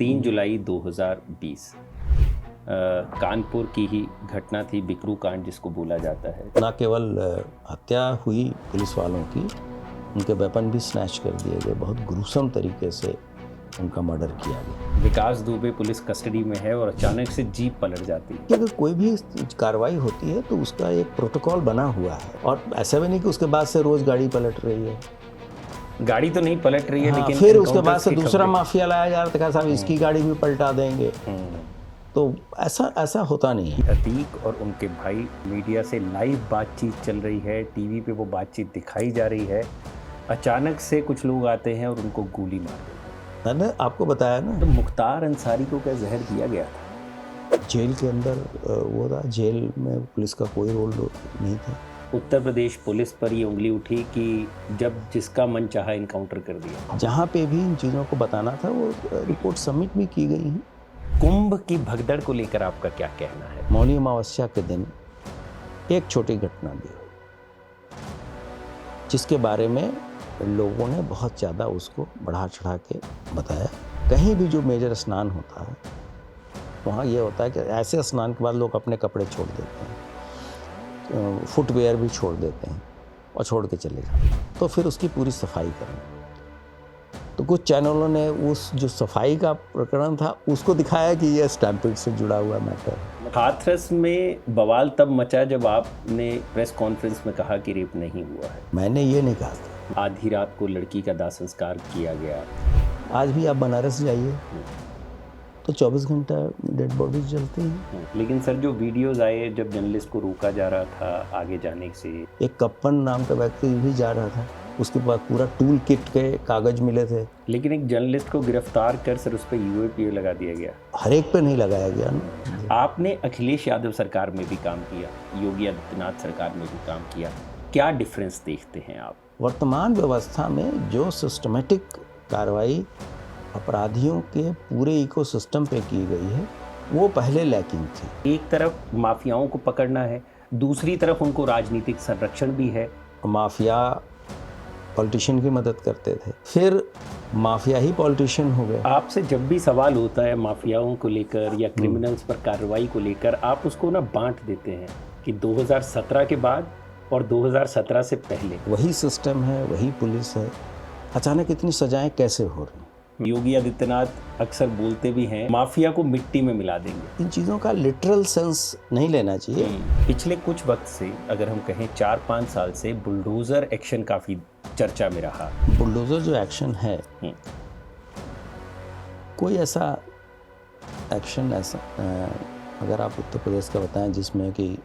3 जुलाई 2020 कानपुर की ही घटना थी, बिकरू कांड जिसको बोला जाता है। न केवल हत्या हुई पुलिस वालों की, उनके वेपन भी स्नैच कर दिए गए। बहुत ग्रुसम तरीके से उनका मर्डर किया गया। विकास दुबे पुलिस कस्टडी में है और अचानक से जीप पलट जाती है। अगर कोई भी कार्रवाई होती है तो उसका एक प्रोटोकॉल बना हुआ है, और ऐसा भी नहीं कि उसके बाद से रोज गाड़ी पलट रही है। गाड़ी तो नहीं पलट रही है, लेकिन फिर उसके बाद से दूसरा माफिया लाया जा रहा था, साहब इसकी गाड़ी भी पलटा देंगे। तो ऐसा होता नहीं है। अतीक और उनके भाई, मीडिया से लाइव बातचीत चल रही है, टीवी पे वो बातचीत दिखाई जा रही है। अचानक से कुछ लोग आते हैं और उनको गोली मार देते हैं। मैंने आपको बताया ना, तो मुख्तार अंसारी को क्या जहर दिया गया था? जेल के अंदर वो था, जेल में पुलिस का कोई रोल नहीं था। उत्तर प्रदेश पुलिस पर ये उंगली उठी कि जब जिसका मन चाहा इनकाउंटर कर दिया। जहाँ पे भी इन चीज़ों को बताना था वो रिपोर्ट सबमिट भी की गई हैं। कुंभ की भगदड़ को लेकर आपका क्या कहना है? मौनी अमावस्या के दिन एक छोटी घटना भी हुई, जिसके बारे में लोगों ने बहुत ज़्यादा उसको बढ़ा चढ़ा के बताया। कहीं भी जो मेजर स्नान होता है वहाँ ये होता है कि ऐसे स्नान के बाद लोग अपने कपड़े छोड़ देते हैं, फुटवेयर भी छोड़ देते हैं और छोड़ के चले जाते हैं। तो फिर उसकी पूरी सफाई करें। तो कुछ चैनलों ने उस जो सफाई का प्रकरण था उसको दिखाया कि ये स्टैम्पिड से जुड़ा हुआ मैटर। हाथरस में बवाल तब मचा जब आपने प्रेस कॉन्फ्रेंस में कहा कि रेप नहीं हुआ है। मैंने ये नहीं कहा था। आधी रात को लड़की का दाह संस्कार किया गया। आज भी आप बनारस जाइए तो 24 घंटा डेड बॉडीज जलती हैं। लेकिन सर, जो वीडियोस आए जब जर्नलिस्ट को रोका जा रहा था आगे जाने से, एक कप्पन नाम का व्यक्ति भी जा रहा था, उसके पास पूरा टूल किट के कागज मिले थे। लेकिन एक जर्नलिस्ट को गिरफ्तार कर सर उस पर यूएपीए लगा दिया गया। हर एक पे नहीं लगाया गया ना। आपने अखिलेश यादव सरकार में भी काम किया, योगी आदित्यनाथ सरकार में भी काम किया, क्या डिफरेंस देखते हैं आप? वर्तमान व्यवस्था में जो सिस्टमेटिक कार्रवाई अपराधियों के पूरे इकोसिस्टम पे की गई है वो पहले लैकिंग थी। एक तरफ माफियाओं को पकड़ना है, दूसरी तरफ उनको राजनीतिक संरक्षण भी है। माफिया पॉलिटिशियन की मदद करते थे, फिर माफिया ही पॉलिटिशियन हो गए। आपसे जब भी सवाल होता है माफियाओं को लेकर या क्रिमिनल्स पर कार्रवाई को लेकर, आप उसको ना बांट देते हैं कि 2017 के बाद और 2017 से पहले वही सिस्टम है, वही पुलिस है। अचानक इतनी सजाएं कैसे हो रही? योगी आदित्यनाथ अक्सर बोलते भी हैं माफिया को मिट्टी में मिला देंगे। इन चीज़ों का लिटरल सेंस नहीं लेना चाहिए। पिछले कुछ वक्त से, अगर हम कहें 4-5 साल से, बुलडोजर एक्शन काफी चर्चा में रहा। बुलडोजर जो एक्शन है, कोई ऐसा एक्शन अगर आप उत्तर प्रदेश का बताएं जिसमें कि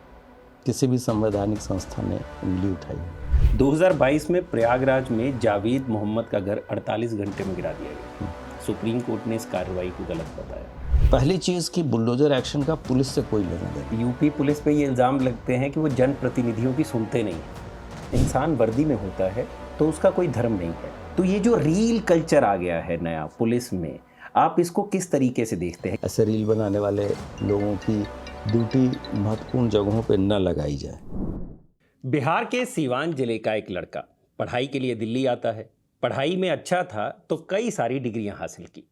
किसी भी संवैधानिक संस्था ने उंगली उठाई। 2022 में प्रयागराज में जावेद मोहम्मद का घर 48 घंटे में गिरा दिया गया। सुप्रीम कोर्ट ने इस कार्रवाई को गलत बताया। पहली चीज़ कि बुलडोजर एक्शन का पुलिस से कोई लेना देना। यूपी पुलिस पे ये इल्ज़ाम लगते हैं कि वो जनप्रतिनिधियों की सुनते नहीं हैं। इंसान वर्दी में होता है तो उसका कोई धर्म नहीं है। तो ये जो रील कल्चर आ गया है नया पुलिस में, आप इसको किस तरीके से देखते हैं? ऐसे रील बनाने वाले लोगों की ड्यूटी महत्वपूर्ण जगहों पे न लगाई जाए। बिहार के सीवान जिले का एक लड़का पढ़ाई के लिए दिल्ली आता है। पढ़ाई में अच्छा था तो कई सारी डिग्रियां हासिल की।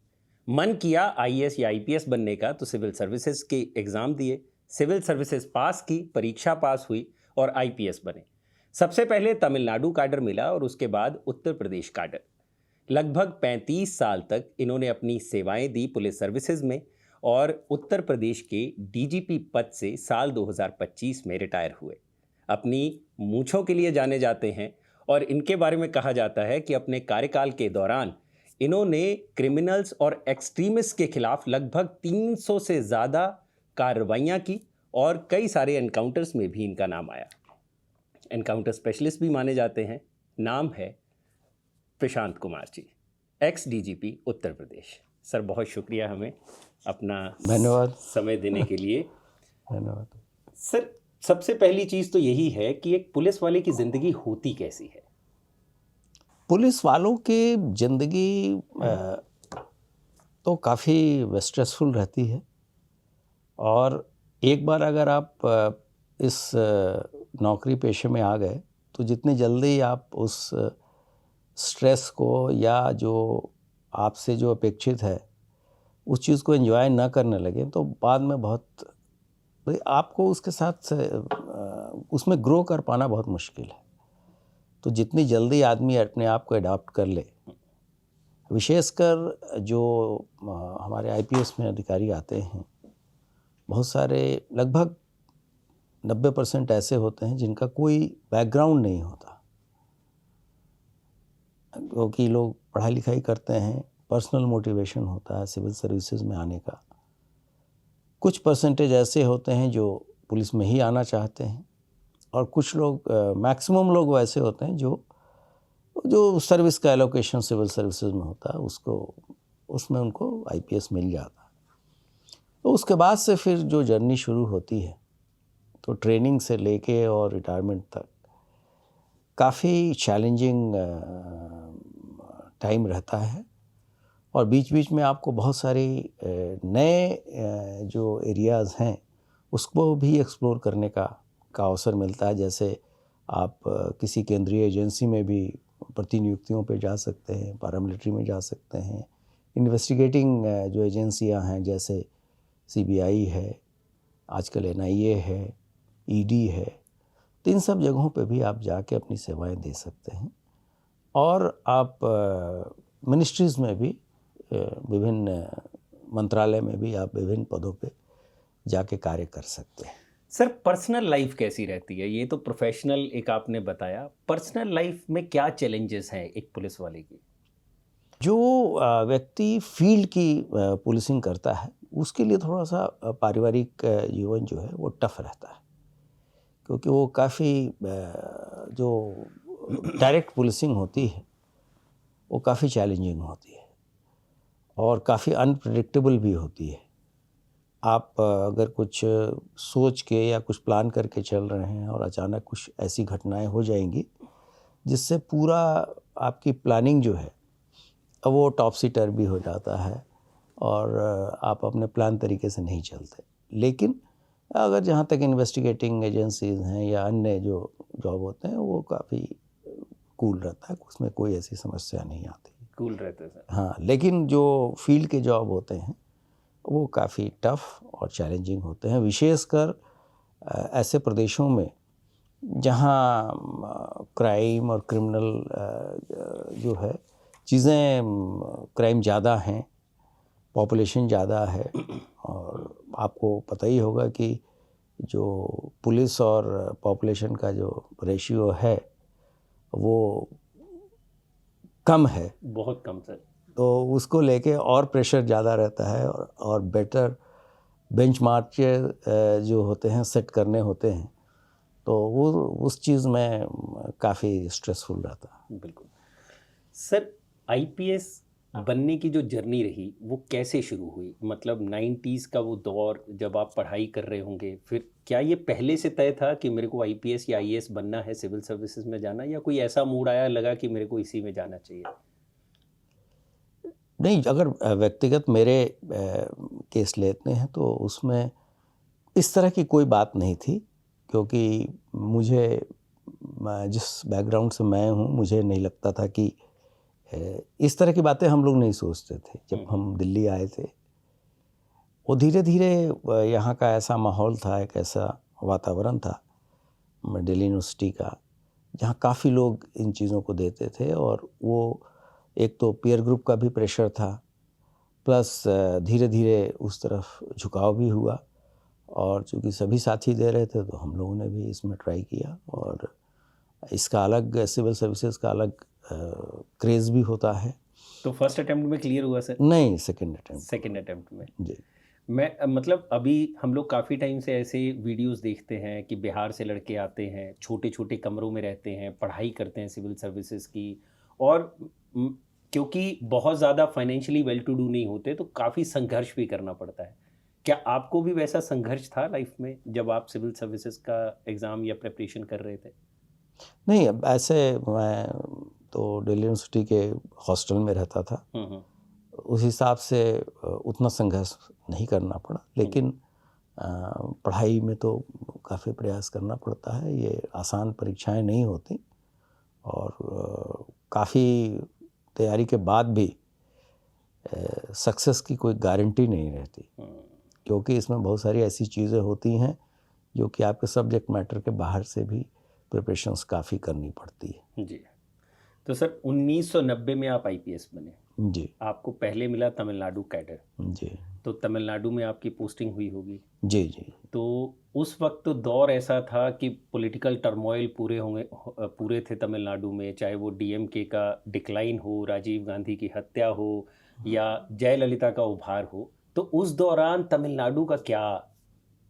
मन किया आईएएस या आईपीएस बनने का तो सिविल सर्विसेज के एग्ज़ाम दिए, सिविल सर्विसेज पास की, परीक्षा पास हुई और आईपीएस बने। सबसे पहले तमिलनाडु कैडर मिला और उसके बाद उत्तर प्रदेश कैडर। लगभग 35 साल तक इन्होंने अपनी सेवाएं दी पुलिस सर्विसेज में और उत्तर प्रदेश के डीजीपी पद से साल 2025 में रिटायर हुए। अपनी मूंछों के लिए जाने जाते हैं और इनके बारे में कहा जाता है कि अपने कार्यकाल के दौरान इन्होंने क्रिमिनल्स और एक्सट्रीमिस्ट के खिलाफ लगभग 300 से ज़्यादा कार्रवाइयाँ की और कई सारे एनकाउंटर्स में भी इनका नाम आया। एनकाउंटर स्पेशलिस्ट भी माने जाते हैं। नाम है Prashant Kumar ji, x DGP Uttar Pradesh. Sir, बहुत शुक्रिया हमें अपना धन्यवाद समय देने के लिए। धन्यवाद सर, सबसे पहली चीज़ तो यही है कि एक पुलिस वाले की ज़िंदगी होती कैसी है? पुलिस वालों की ज़िंदगी तो काफ़ी स्ट्रेसफुल रहती है, और एक बार अगर आप इस नौकरी पेशे में आ गए तो जितनी जल्दी आप उस स्ट्रेस को या जो आपसे जो अपेक्षित है उस चीज़ को एंजॉय ना करने लगे तो बाद में बहुत भाई आपको उसके साथ उसमें ग्रो कर पाना बहुत मुश्किल है। तो जितनी जल्दी आदमी अपने आप को अडॉप्ट कर ले, विशेषकर जो हमारे आईपीएस में अधिकारी आते हैं, बहुत सारे लगभग 90% ऐसे होते हैं जिनका कोई बैकग्राउंड नहीं होता, क्योंकि लोग पढ़ाई लिखाई करते हैं, पर्सनल मोटिवेशन होता है सिविल सर्विसेज में आने का। कुछ परसेंटेज ऐसे होते हैं जो पुलिस में ही आना चाहते हैं, और कुछ लोग मैक्सिमम लोग वैसे होते हैं जो सर्विस का एलोकेशन सिविल सर्विसेज में होता है उसमें उनको आईपीएस मिल जाता है। तो उसके बाद से फिर जो जर्नी शुरू होती है, तो ट्रेनिंग से लेके और रिटायरमेंट तक काफ़ी चैलेंजिंग टाइम रहता है, और बीच बीच में आपको बहुत सारी नए जो एरियाज़ हैं उसको भी एक्सप्लोर करने का अवसर मिलता है। जैसे आप किसी केंद्रीय एजेंसी में भी प्रतिनियुक्तियों पे जा सकते हैं, पैरामिलिट्री में जा सकते हैं, इन्वेस्टिगेटिंग जो एजेंसियां हैं जैसे सीबीआई है, आजकल एनआईए है, ईडी है, तो इन सब जगहों पे भी आप जाके अपनी सेवाएं दे सकते हैं। और आप मिनिस्ट्रीज़ में भी, विभिन्न मंत्रालय में भी आप विभिन्न पदों पे जाके कार्य कर सकते हैं। सर, पर्सनल लाइफ कैसी रहती है? ये तो प्रोफेशनल एक आपने बताया, पर्सनल लाइफ में क्या चैलेंजेस हैं एक पुलिस वाले की? जो व्यक्ति फील्ड की पुलिसिंग करता है उसके लिए थोड़ा सा पारिवारिक जीवन जो है वो टफ रहता है, क्योंकि वो काफ़ी जो डायरेक्ट पुलिसिंग होती है वो काफ़ी चैलेंजिंग होती है और काफ़ी अनप्रेडिक्टेबल भी होती है। आप अगर कुछ सोच के या कुछ प्लान करके चल रहे हैं और अचानक कुछ ऐसी घटनाएं हो जाएंगी जिससे पूरा आपकी प्लानिंग जो है वो टॉपसी टर्वी हो जाता है और आप अपने प्लान तरीके से नहीं चलते। लेकिन अगर जहाँ तक इन्वेस्टिगेटिंग एजेंसीज हैं या अन्य जो जॉब होते हैं वो काफ़ी कूल रहता है, उसमें कोई ऐसी समस्या नहीं आती। कूल रहते हैं सर। हाँ, लेकिन जो फील्ड के जॉब होते हैं वो काफ़ी टफ और चैलेंजिंग होते हैं, विशेषकर ऐसे प्रदेशों में जहाँ क्राइम और क्रिमिनल जो है चीज़ें, क्राइम ज़्यादा हैं, पॉपुलेशन ज़्यादा है, और आपको पता ही होगा कि जो पुलिस और पॉपुलेशन का जो रेशियो है वो कम है, बहुत कम सर। तो उसको लेके और प्रेशर ज़्यादा रहता है और बेटर बेंचमार्क जो होते हैं सेट करने होते हैं, तो वो उस चीज़ में काफ़ी स्ट्रेसफुल रहता है। बिल्कुल सर, आईपीएस बनने की जो जर्नी रही वो कैसे शुरू हुई? मतलब 90s का वो दौर जब आप पढ़ाई कर रहे होंगे, फिर क्या ये पहले से तय था कि मेरे को आईपीएस या आईएएस बनना है, सिविल सर्विसेज में जाना, या कोई ऐसा मूड आया लगा कि मेरे को इसी में जाना चाहिए? नहीं, अगर व्यक्तिगत मेरे केस लेते हैं तो उसमें इस तरह की कोई बात नहीं थी, क्योंकि मुझे जिस बैकग्राउंड से मैं हूँ मुझे नहीं लगता था कि इस तरह की बातें हम लोग नहीं सोचते थे। जब हम दिल्ली आए थे वो धीरे धीरे यहाँ का ऐसा माहौल था, एक ऐसा वातावरण था दिल्ली यूनिवर्सिटी का, जहाँ काफ़ी लोग इन चीज़ों को देते थे, और वो एक तो पीयर ग्रुप का भी प्रेशर था, प्लस धीरे धीरे उस तरफ झुकाव भी हुआ, और चूँकि सभी साथी दे रहे थे तो हम लोगों ने भी इसमें ट्राई किया। और इसका अलग, सिविल सर्विसेज का अलग क्रेज़ भी होता है। तो फर्स्ट अटेम्प्ट में क्लियर हुआ सर? नहीं, सेकंड अटेम्प्ट। सेकंड अटेम्प्ट में जी। मैं मतलब अभी हम लोग काफ़ी टाइम से ऐसे वीडियोस देखते हैं कि बिहार से लड़के आते हैं, छोटे छोटे कमरों में रहते हैं, पढ़ाई करते हैं सिविल सर्विसेज की, और क्योंकि बहुत ज़्यादा फाइनेंशियली वेल टू डू नहीं होते तो काफ़ी संघर्ष भी करना पड़ता है। क्या आपको भी वैसा संघर्ष था लाइफ में जब आप सिविल सर्विसेज का एग्ज़ाम या प्रिपरेशन कर रहे थे? नहीं, अब ऐसे मैं तो दिल्ली यूनिवर्सिटी के हॉस्टल में रहता था, उस हिसाब से उतना संघर्ष नहीं करना पड़ा, लेकिन पढ़ाई में तो काफ़ी प्रयास करना पड़ता है। ये आसान परीक्षाएं नहीं होती, और काफ़ी तैयारी के बाद भी सक्सेस की कोई गारंटी नहीं रहती, क्योंकि इसमें बहुत सारी ऐसी चीज़ें होती हैं जो कि आपके सब्जेक्ट मैटर के बाहर से भी प्रिपरेशंस काफ़ी करनी पड़ती है। जी। तो सर 1990 में आप आईपीएस बने, जी आपको पहले मिला तमिलनाडु कैडर, जी तो तमिलनाडु में आपकी पोस्टिंग हुई होगी। जी जी तो उस वक्त तो दौर ऐसा था कि पॉलिटिकल टर्मोइल पूरे थे तमिलनाडु में, चाहे वो डीएमके का डिक्लाइन हो, राजीव गांधी की हत्या हो या जयललिता का उभार हो। तो उस दौरान तमिलनाडु का क्या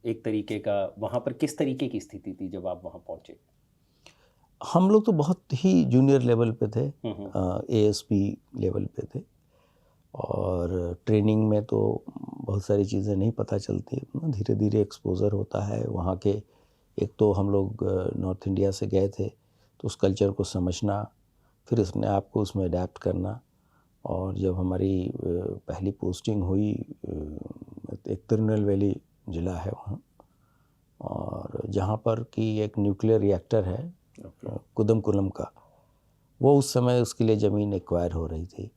एक तरीके का, वहाँ पर किस तरीके की स्थिति थी जब आप वहाँ पहुँचे? हम लोग तो बहुत ही जूनियर लेवल पे थे, हम्म। एएसपी लेवल पे थे, और ट्रेनिंग में तो बहुत सारी चीज़ें नहीं पता चलती, धीरे धीरे एक्सपोज़र होता है वहाँ के। एक तो हम लोग नॉर्थ इंडिया से गए थे, तो उस कल्चर को समझना, फिर अपने आप को उसमें अडेप्ट करना। और जब हमारी पहली पोस्टिंग हुई, एक तिरुनेलवेली ज़िला है वहाँ, और जहाँ पर कि एक न्यूक्लियर रिएक्टर है कुदमकुलम का, वो उस समय उसके लिए ज़मीन एक्वायर हो रही थी।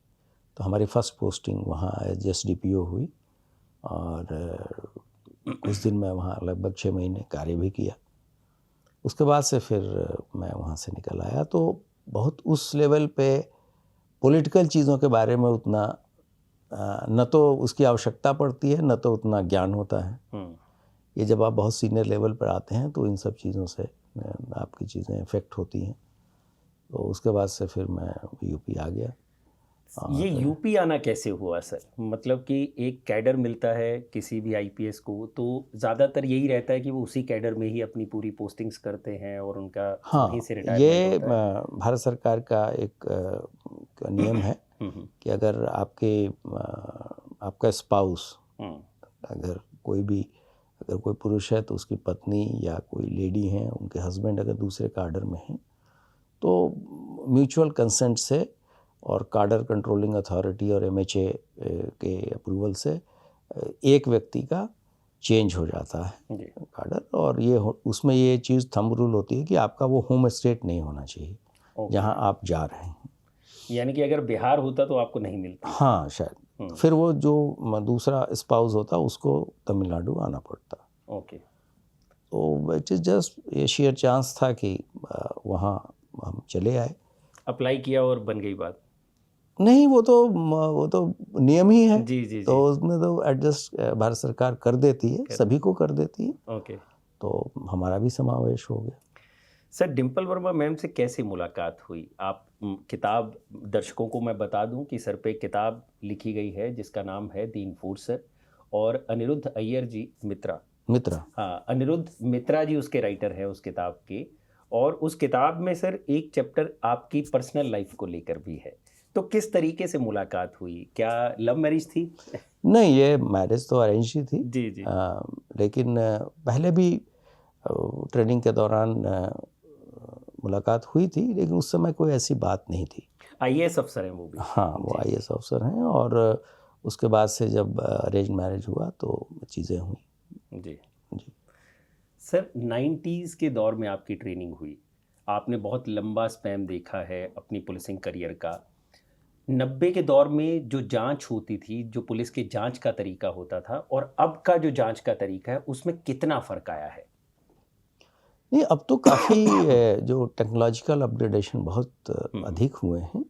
तो हमारी फ़र्स्ट पोस्टिंग वहाँ एज एसडीपीओ हुई, और कुछ दिन मैं वहाँ लगभग 6 महीने कार्य भी किया। उसके बाद से फिर मैं वहाँ से निकल आया। तो बहुत उस लेवल पे पॉलिटिकल चीज़ों के बारे में उतना न तो उसकी आवश्यकता पड़ती है, न तो उतना ज्ञान होता है। ये जब आप बहुत सीनियर लेवल पर आते हैं तो इन सब चीज़ों से आपकी चीज़ें इफ़ेक्ट होती हैं। तो उसके बाद से फिर मैं यूपी आ गया। ये यूपी आना कैसे हुआ सर? मतलब कि एक कैडर मिलता है किसी भी आईपीएस को, तो ज़्यादातर यही रहता है कि वो उसी कैडर में ही अपनी पूरी पोस्टिंग्स करते हैं और उनका वहीं से रिटायरमेंट ये होता है। भारत सरकार का एक नियम है कि अगर आपका स्पाउस, अगर कोई पुरुष है तो उसकी पत्नी या कोई लेडी है, उनके हस्बैंड अगर दूसरे कार्डर में हैं, तो म्यूचुअल कंसेंट से और कार्डर कंट्रोलिंग अथॉरिटी और एमएचए के अप्रूवल से एक व्यक्ति का चेंज हो जाता है कार्डर। और उसमें ये चीज़ थंब रूल होती है कि आपका वो होम स्टेट नहीं होना चाहिए जहां आप जा रहे हैं। यानी कि अगर बिहार होता तो आपको नहीं मिलता। हाँ शायद। फिर वो जो दूसरा स्पाउस होता उसको तमिलनाडु आना पड़ता। ओके। तो इट इज़ जस्ट ये शेयर चांस था कि वहाँ हम चले आए। अप्लाई किया और बन गई बात? नहीं, वो तो नियम ही है। जी जी तो जी। उसमें तो एडजस्ट भारत सरकार कर देती है, सभी को कर देती है। ओके। तो हमारा भी समावेश हो गया। सर डिम्पल वर्मा मैम से कैसे मुलाकात हुई? आप किताब, दर्शकों को मैं बता दूं कि सर पे किताब लिखी गई है जिसका नाम है द इन्फोर्सर, और अनिरुद्ध अय्यर जी मित्रा, हाँ अनिरुद्ध मित्रा जी उसके राइटर हैं उस किताब के। और उस किताब में सर एक चैप्टर आपकी पर्सनल लाइफ को लेकर भी है। तो किस तरीके से मुलाकात हुई? क्या लव मैरिज थी? नहीं, ये मैरिज तो अरेंज ही थी। जी जी। लेकिन पहले भी ट्रेनिंग के दौरान मुलाकात हुई थी, लेकिन उस समय कोई ऐसी बात नहीं थी। आईएएस अफसर हैं वो भी? हाँ, वो आईएएस अफसर हैं। और उसके बाद से जब अरेंज मैरिज हुआ तो चीज़ें हुई। जी जी। सर 90s के दौर में आपकी ट्रेनिंग हुई, आपने बहुत लंबा स्पैम देखा है अपनी पुलिसिंग करियर का। 90 के दौर में जो जांच होती थी, जो पुलिस की जांच का तरीका होता था, और अब का जो जांच का तरीका है, उसमें कितना फ़र्क आया है? नहीं, अब तो काफ़ी जो टेक्नोलॉजिकल अपग्रेडेशन बहुत अधिक हुए हैं,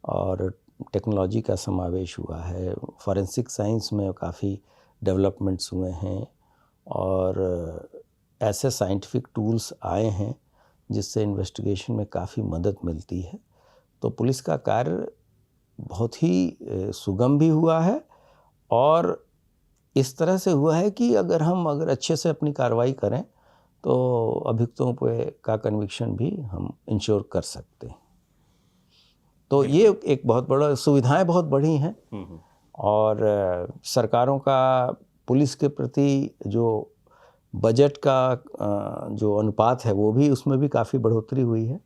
और टेक्नोलॉजी का समावेश हुआ है। फॉरेंसिक साइंस में काफ़ी डेवलपमेंट्स हुए हैं, और ऐसे साइंटिफिक टूल्स आए हैं जिससे इन्वेस्टिगेशन में काफ़ी मदद मिलती है। तो पुलिस का कार्य बहुत ही सुगम भी हुआ है, और इस तरह से हुआ है कि अगर अच्छे से अपनी कार्रवाई करें तो अभियुक्तों पे का कन्विक्शन भी हम इंश्योर कर सकते हैं। तो ये एक बहुत बड़ा, सुविधाएं बहुत बढ़ी हैं। और सरकारों का पुलिस के प्रति जो बजट का जो अनुपात है, वो भी, उसमें भी काफ़ी बढ़ोतरी हुई है।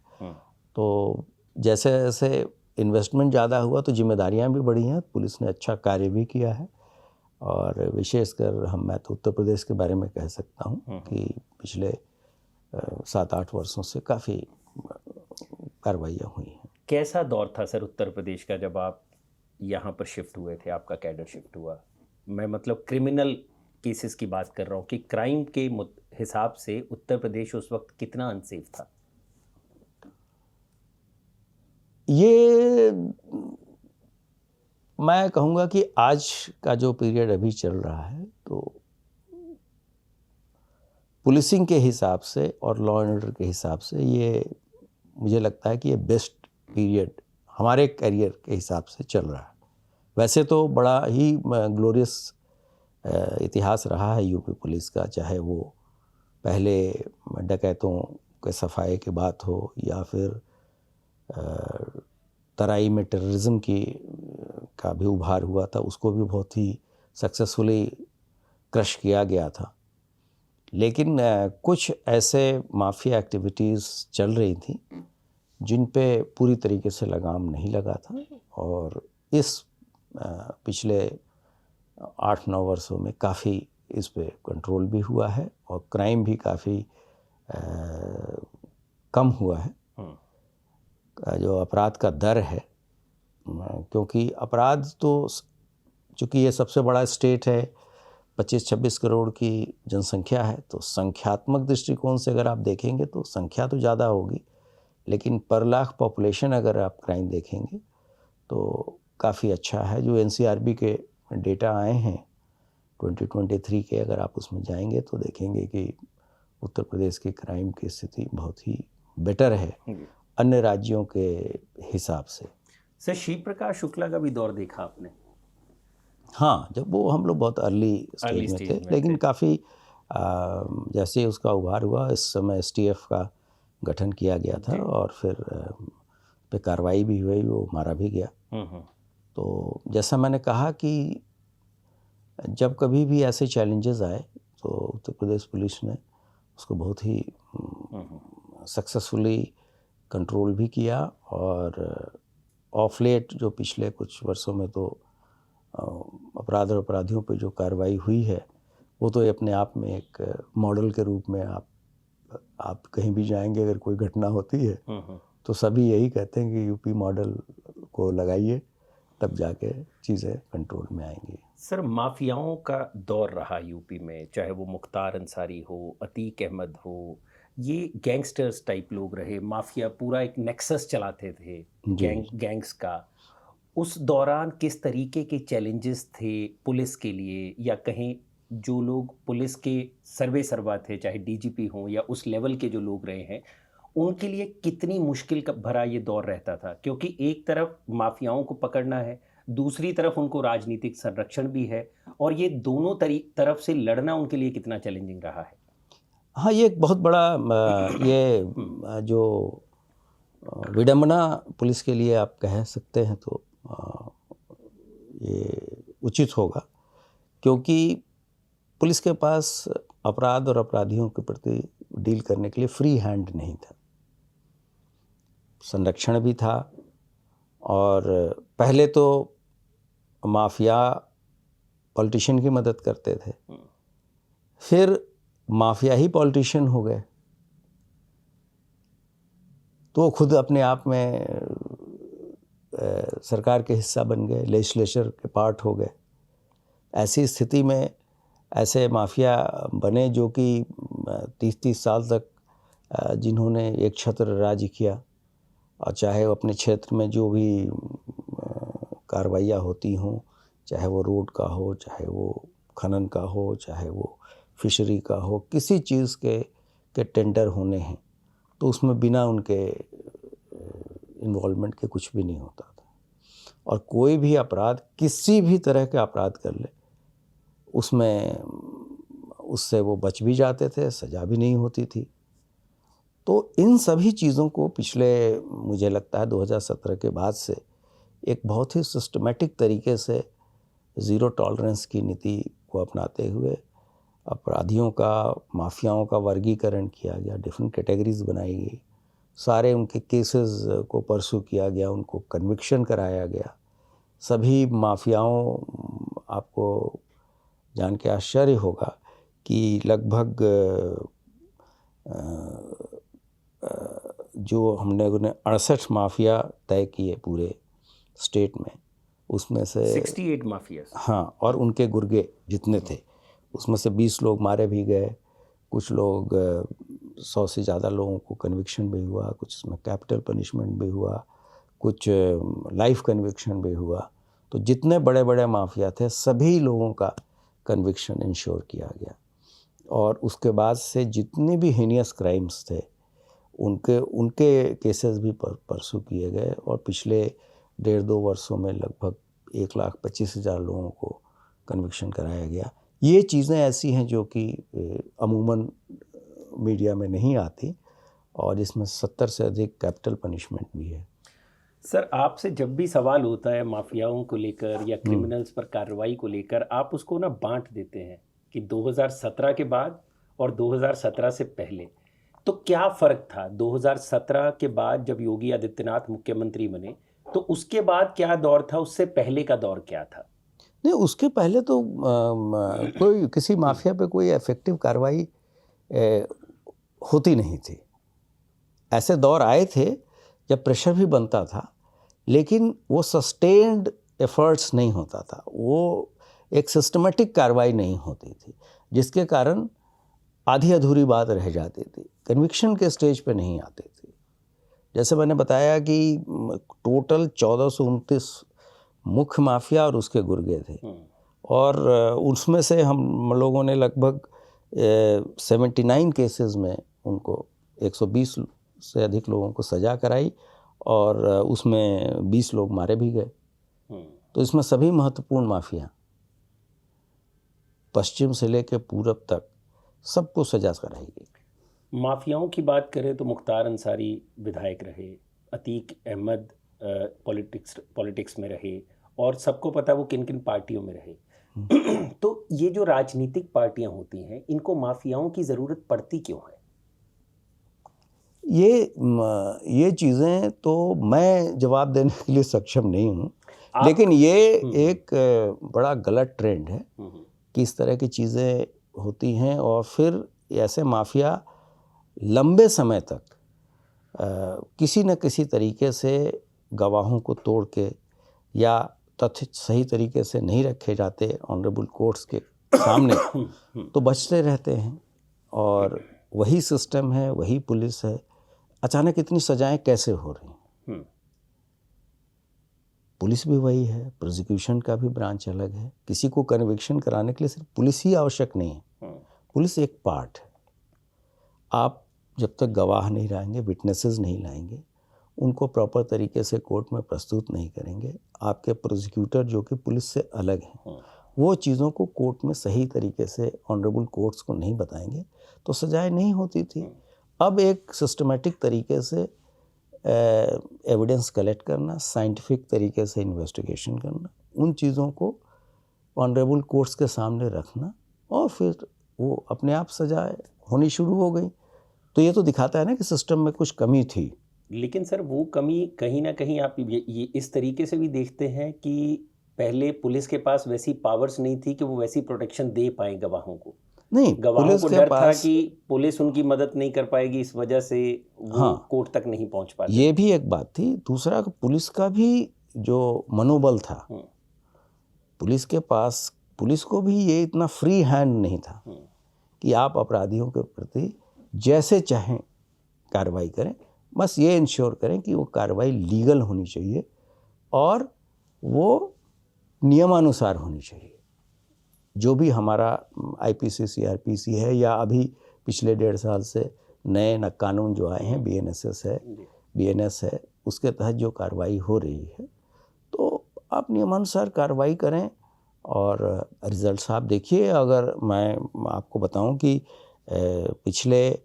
तो जैसे जैसे इन्वेस्टमेंट ज़्यादा हुआ तो जिम्मेदारियां भी बढ़ी हैं। पुलिस ने अच्छा कार्य भी किया है, और विशेषकर मैं तो उत्तर प्रदेश के बारे में कह सकता हूं कि पिछले 7-8 वर्षों से काफ़ी कार्रवाइयाँ हुई हैं। कैसा दौर था सर उत्तर प्रदेश का जब आप यहाँ पर शिफ्ट हुए थे, आपका कैडर शिफ्ट हुआ, मैं मतलब क्रिमिनल केसेस की बात कर रहा हूँ कि क्राइम के हिसाब से उत्तर प्रदेश उस वक्त कितना अनसेफ था? ये मैं कहूँगा कि आज का जो पीरियड अभी चल रहा है, तो पुलिसिंग के हिसाब से और लॉ एंड ऑर्डर के हिसाब से ये मुझे लगता है कि ये बेस्ट पीरियड हमारे करियर के हिसाब से चल रहा है। वैसे तो बड़ा ही ग्लोरियस इतिहास रहा है यूपी पुलिस का, चाहे वो पहले डकैतों के सफाए की बात हो या फिर तराई में टेररिज्म की का भी उभार हुआ था, उसको भी बहुत ही सक्सेसफुली क्रश किया गया था। लेकिन कुछ ऐसे माफिया एक्टिविटीज़ चल रही थी जिन पे पूरी तरीके से लगाम नहीं लगा था, और इस पिछले 8-9 वर्षों में काफ़ी इस पे कंट्रोल भी हुआ है और क्राइम भी काफ़ी कम हुआ है। जो अपराध का दर है, क्योंकि अपराध तो चूँकि ये सबसे बड़ा स्टेट है, 25-26 करोड़ की जनसंख्या है, तो संख्यात्मक दृष्टिकोण से अगर आप देखेंगे तो संख्या तो ज़्यादा होगी, लेकिन पर लाख पॉपुलेशन अगर आप क्राइम देखेंगे तो काफ़ी अच्छा है। जो एनसीआरबी के डेटा आए हैं 2023 के, अगर आप उसमें जाएंगे तो देखेंगे कि उत्तर प्रदेश की क्राइम की स्थिति बहुत ही बेटर है अन्य राज्यों के हिसाब से। सर, शिव प्रकाश शुक्ला का भी दौर देखा आपने? हाँ, जब वो हम लोग बहुत अर्ली स्टेज में थे, लेकिन काफ़ी जैसे उसका उभार हुआ, इस समय एसटीएफ का गठन किया गया था और फिर पे कार्रवाई भी हुई, वो मारा भी गया। तो जैसा मैंने कहा कि जब कभी भी ऐसे चैलेंजेस आए तो उत्तर प्रदेश पुलिस ने उसको बहुत ही सक्सेसफुली कंट्रोल भी किया, और ऑफ लेट जो पिछले कुछ वर्षों में तो अपराध और अपराधियों पर जो कार्रवाई हुई है वो तो अपने आप में एक मॉडल के रूप में आप कहीं भी जाएंगे, अगर कोई घटना होती है तो सभी यही कहते हैं कि यूपी मॉडल को लगाइए, तब जाके चीज़ें कंट्रोल में आएंगी। सर, माफियाओं का दौर रहा यूपी में, चाहे वो मुख्तार अंसारी हो, अतीक अहमद हो, ये गैंगस्टर्स टाइप लोग रहे, माफिया पूरा एक नेक्सस चलाते थे गैंग्स का। उस दौरान किस तरीके के चैलेंजेस थे पुलिस के लिए, या कहें जो लोग पुलिस के सर्वा थे, चाहे डीजीपी हों या उस लेवल के जो लोग रहे हैं, उनके लिए कितनी मुश्किल का भरा ये दौर रहता था? क्योंकि एक तरफ माफियाओं को पकड़ना है, दूसरी तरफ उनको राजनीतिक संरक्षण भी है, और ये दोनों तरफ से लड़ना उनके लिए कितना चैलेंजिंग रहा है? हाँ, ये एक बहुत बड़ा ये जो विडंबना पुलिस के लिए आप कह सकते हैं, तो ये उचित होगा, क्योंकि पुलिस के पास अपराध और अपराधियों के प्रति डील करने के लिए फ्री हैंड नहीं था। संरक्षण भी था, और पहले तो माफिया पॉलिटिशियन की मदद करते थे, फिर माफिया ही पॉलिटिशियन हो गए, तो वो खुद अपने आप में सरकार के हिस्सा बन गए, लेजिस्लेचर के पार्ट हो गए। ऐसी स्थिति में ऐसे माफिया बने जो कि 30-30 साल तक जिन्होंने एक छत्र राज्य किया, और चाहे वो अपने क्षेत्र में जो भी कार्रवाइयाँ होती हों, चाहे वो रोड का हो, चाहे वो खनन का हो, चाहे वो फिशरी का हो, किसी चीज़ के टेंडर होने हैं तो उसमें बिना उनके इन्वॉल्वमेंट के कुछ भी नहीं होता था। और कोई भी अपराध, किसी भी तरह के अपराध कर ले, उसमें उससे वो बच भी जाते थे, सज़ा भी नहीं होती थी। तो इन सभी चीज़ों को पिछले, मुझे लगता है 2017 के बाद से एक बहुत ही सिस्टमेटिक तरीके से ज़ीरो टॉलरेंस की नीति को अपनाते हुए अपराधियों का, माफियाओं का वर्गीकरण किया गया, डिफरेंट कैटेगरीज बनाई गई, सारे उनके केसेस को परसू किया गया, उनको कन्विक्शन कराया गया। सभी माफियाओं, आपको जान के आश्चर्य होगा कि लगभग जो हमने 68 माफिया तय किए पूरे स्टेट में, उसमें से 68 माफियाज। हाँ, और उनके गुर्गे जितने थे उसमें से 20 लोग मारे भी गए, कुछ लोग 100 से ज़्यादा लोगों को कन्विक्शन भी हुआ, कुछ इसमें कैपिटल पनिशमेंट भी हुआ, कुछ लाइफ कन्विक्शन भी हुआ। तो जितने बड़े बड़े माफिया थे सभी लोगों का कन्विक्शन इंश्योर किया गया, और उसके बाद से जितने भी हीनियस क्राइम्स थे उनके केसेस भी परसू किए गए, और पिछले 1.5-2 वर्षों में लगभग 1,25,000 लोगों को कन्विक्शन कराया गया। ये चीज़ें ऐसी हैं जो कि अमूमन मीडिया में नहीं आती, और इसमें 70 से अधिक कैपिटल पनिशमेंट भी है। सर, आपसे जब भी सवाल होता है माफियाओं को लेकर या क्रिमिनल्स पर कार्रवाई को लेकर, आप उसको ना बांट देते हैं कि 2017 के बाद और 2017 से पहले। तो क्या फ़र्क था 2017 के बाद जब योगी आदित्यनाथ मुख्यमंत्री बने, तो उसके बाद क्या दौर था, उससे पहले का दौर क्या था? नहीं, उसके पहले तो कोई किसी माफिया पे कोई इफेक्टिव कार्रवाई होती नहीं थी। ऐसे दौर आए थे जब प्रेशर भी बनता था, लेकिन वो सस्टेन्ड एफर्ट्स नहीं होता था, वो एक सिस्टमेटिक कार्रवाई नहीं होती थी, जिसके कारण आधी अधूरी बात रह जाती थी, कन्विक्शन के स्टेज पे नहीं आती थी। जैसे मैंने बताया कि टोटल 1429 मुख्य माफिया और उसके गुर्गे थे, और उसमें से हम लोगों ने लगभग 79 केसेस में उनको 120 से अधिक लोगों को सज़ा कराई, और उसमें 20 लोग मारे भी गए। तो इसमें सभी महत्वपूर्ण माफिया पश्चिम से लेकर पूरब तक सबको सजा कराई गई। माफियाओं की बात करें तो मुख्तार अंसारी विधायक रहे, अतीक अहमद पॉलिटिक्स में रहे, और सबको पता वो किन किन पार्टियों में रहे। तो ये जो राजनीतिक पार्टियां होती हैं, इनको माफियाओं की ज़रूरत पड़ती क्यों है? ये चीज़ें तो मैं जवाब देने के लिए सक्षम नहीं हूँ, लेकिन ये एक बड़ा गलत ट्रेंड है कि इस तरह की चीज़ें होती हैं, और फिर ऐसे माफिया लंबे समय तक किसी न किसी तरीके से गवाहों को तोड़ के, या तथ्य सही तरीके से नहीं रखे जाते ऑनरेबल कोर्ट्स के सामने, तो बचते रहते हैं। और वही सिस्टम है, वही पुलिस है, अचानक इतनी सजाएं कैसे हो रही हैं? पुलिस भी वही है, प्रोसिक्यूशन का भी ब्रांच अलग है। किसी को कन्विक्शन कराने के लिए सिर्फ पुलिस ही आवश्यक नहीं है, पुलिस एक पार्ट है। आप जब तक गवाह नहीं लाएंगे, विटनेसेस नहीं लाएंगे, उनको प्रॉपर तरीके से कोर्ट में प्रस्तुत नहीं करेंगे, आपके प्रोसिक्यूटर जो कि पुलिस से अलग हैं, वो चीज़ों को कोर्ट में सही तरीके से ऑनरेबल कोर्ट्स को नहीं बताएंगे, तो सजाएं नहीं होती थी। अब एक सिस्टमेटिक तरीके से एविडेंस कलेक्ट करना, साइंटिफिक तरीके से इन्वेस्टिगेशन करना, उन चीज़ों को ऑनरेबल कोर्ट्स के सामने रखना, और फिर वो अपने आप सजाएं होनी शुरू हो गई। तो ये तो दिखाता है ना कि सिस्टम में कुछ कमी थी। लेकिन सर, वो कमी कहीं ना कहीं आप ये इस तरीके से भी देखते हैं कि पहले पुलिस के पास वैसी पावर्स नहीं थी कि वो वैसी प्रोटेक्शन दे पाए गवाहों को। नहीं, गवाहों को डर था कि पुलिस उनकी मदद नहीं कर पाएगी, इस वजह से वो कोर्ट तक नहीं पहुंच पाते। ये भी एक बात थी। दूसरा, पुलिस का भी जो मनोबल था, पुलिस के पास, पुलिस को भी ये इतना फ्री हैंड नहीं था कि आप अपराधियों के प्रति जैसे चाहें कार्रवाई करें। बस ये इंश्योर करें कि वो कार्रवाई लीगल होनी चाहिए और वो नियमानुसार होनी चाहिए। जो भी हमारा आईपीसी, सीआरपीसी है, या अभी पिछले 1.5 साल से नए कानून जो आए हैं, बीएनएसएस है, बीएनएस है, उसके तहत जो कार्रवाई हो रही है, तो आप नियमानुसार कार्रवाई करें और रिजल्ट्स आप देखिए। अगर मैं आपको बताऊं कि पिछले